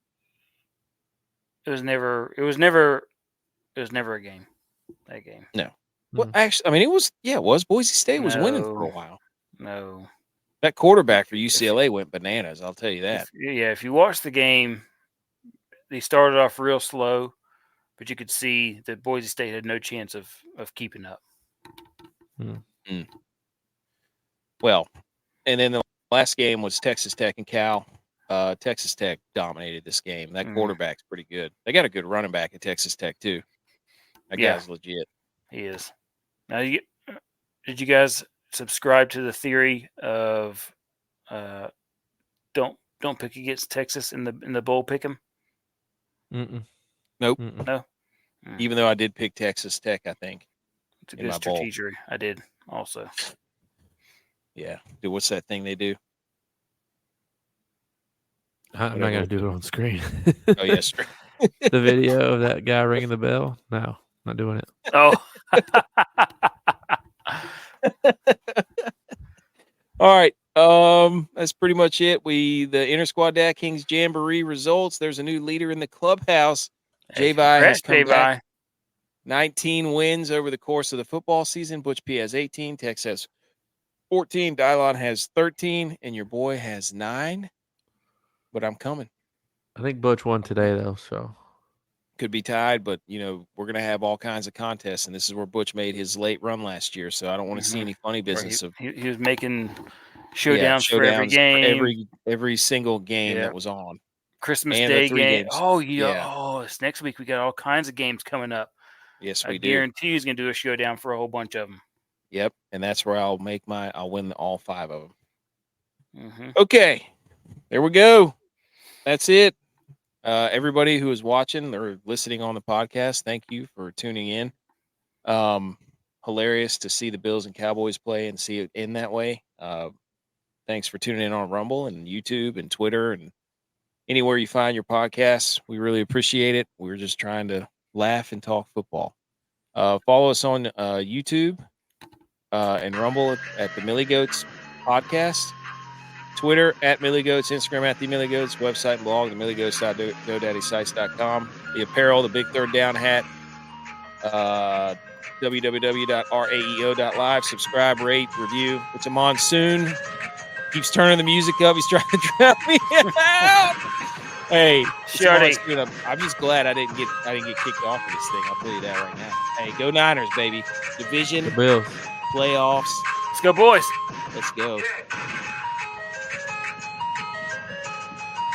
It was never a game. That game. No. Well, actually, I mean, it was Boise State was winning for a No. while. No. That quarterback for UCLA went bananas, I'll tell you that. If you watch the game, they started off real slow, but you could see that Boise State had no chance of keeping up. Well, and then the last game was Texas Tech and Cal. Texas Tech dominated this game. That quarterback's pretty good. They got a good running back at Texas Tech too. That guy's legit. He is. Now, did you guys subscribe to the theory of don't pick against Texas in the bowl pick'em? Nope. No. Even though I did pick Texas Tech, I think It's a good strategy. I did also. Yeah. Dude, what's that thing they do? I'm not going to do it on screen. Oh, yes. The video of that guy ringing the bell? No, not doing it. Oh. All right. That's pretty much it. The Inter Squad DraftKings Jamboree results. There's a new leader in the clubhouse. J-Vi has come back. 19 wins over the course of the football season. ButchP has 18. Tex has 14. DYLON has 13. And your boy has 9. But I'm coming. I think Butch won today, though, so. Could be tied, but, we're going to have all kinds of contests, and this is where Butch made his late run last year, so I don't want to see any funny business. He was making showdowns for every game. Every single game that was on. Christmas and Day game. Games. Oh, this next week we got all kinds of games coming up. Yes, we do. I guarantee he's going to do a showdown for a whole bunch of them. Yep, and that's where I'll win all 5 of them. Okay, there we go. That's it. Everybody who is watching or listening on the podcast, thank you for tuning in. Hilarious to see the Bills and Cowboys play and see it in that way. Thanks for tuning in on Rumble and YouTube and Twitter and anywhere you find your podcasts. We really appreciate it. We're just trying to laugh and talk football. Follow us on YouTube and Rumble at the Milly Goats podcast. Twitter at Milly Goats, Instagram at the Milly Goats, website and blog, themillygoats.godaddysites.com. The apparel, the big third down hat, www.raeo.live. Subscribe, rate, review. It's a monsoon. Keeps turning the music up. He's trying to drown me out. Hey, Shorty. I'm just glad I didn't get kicked off of this thing. I'll tell you that right now. Hey, go Niners, baby. Division, The Bills. playoffs. Let's go, boys. Let's go.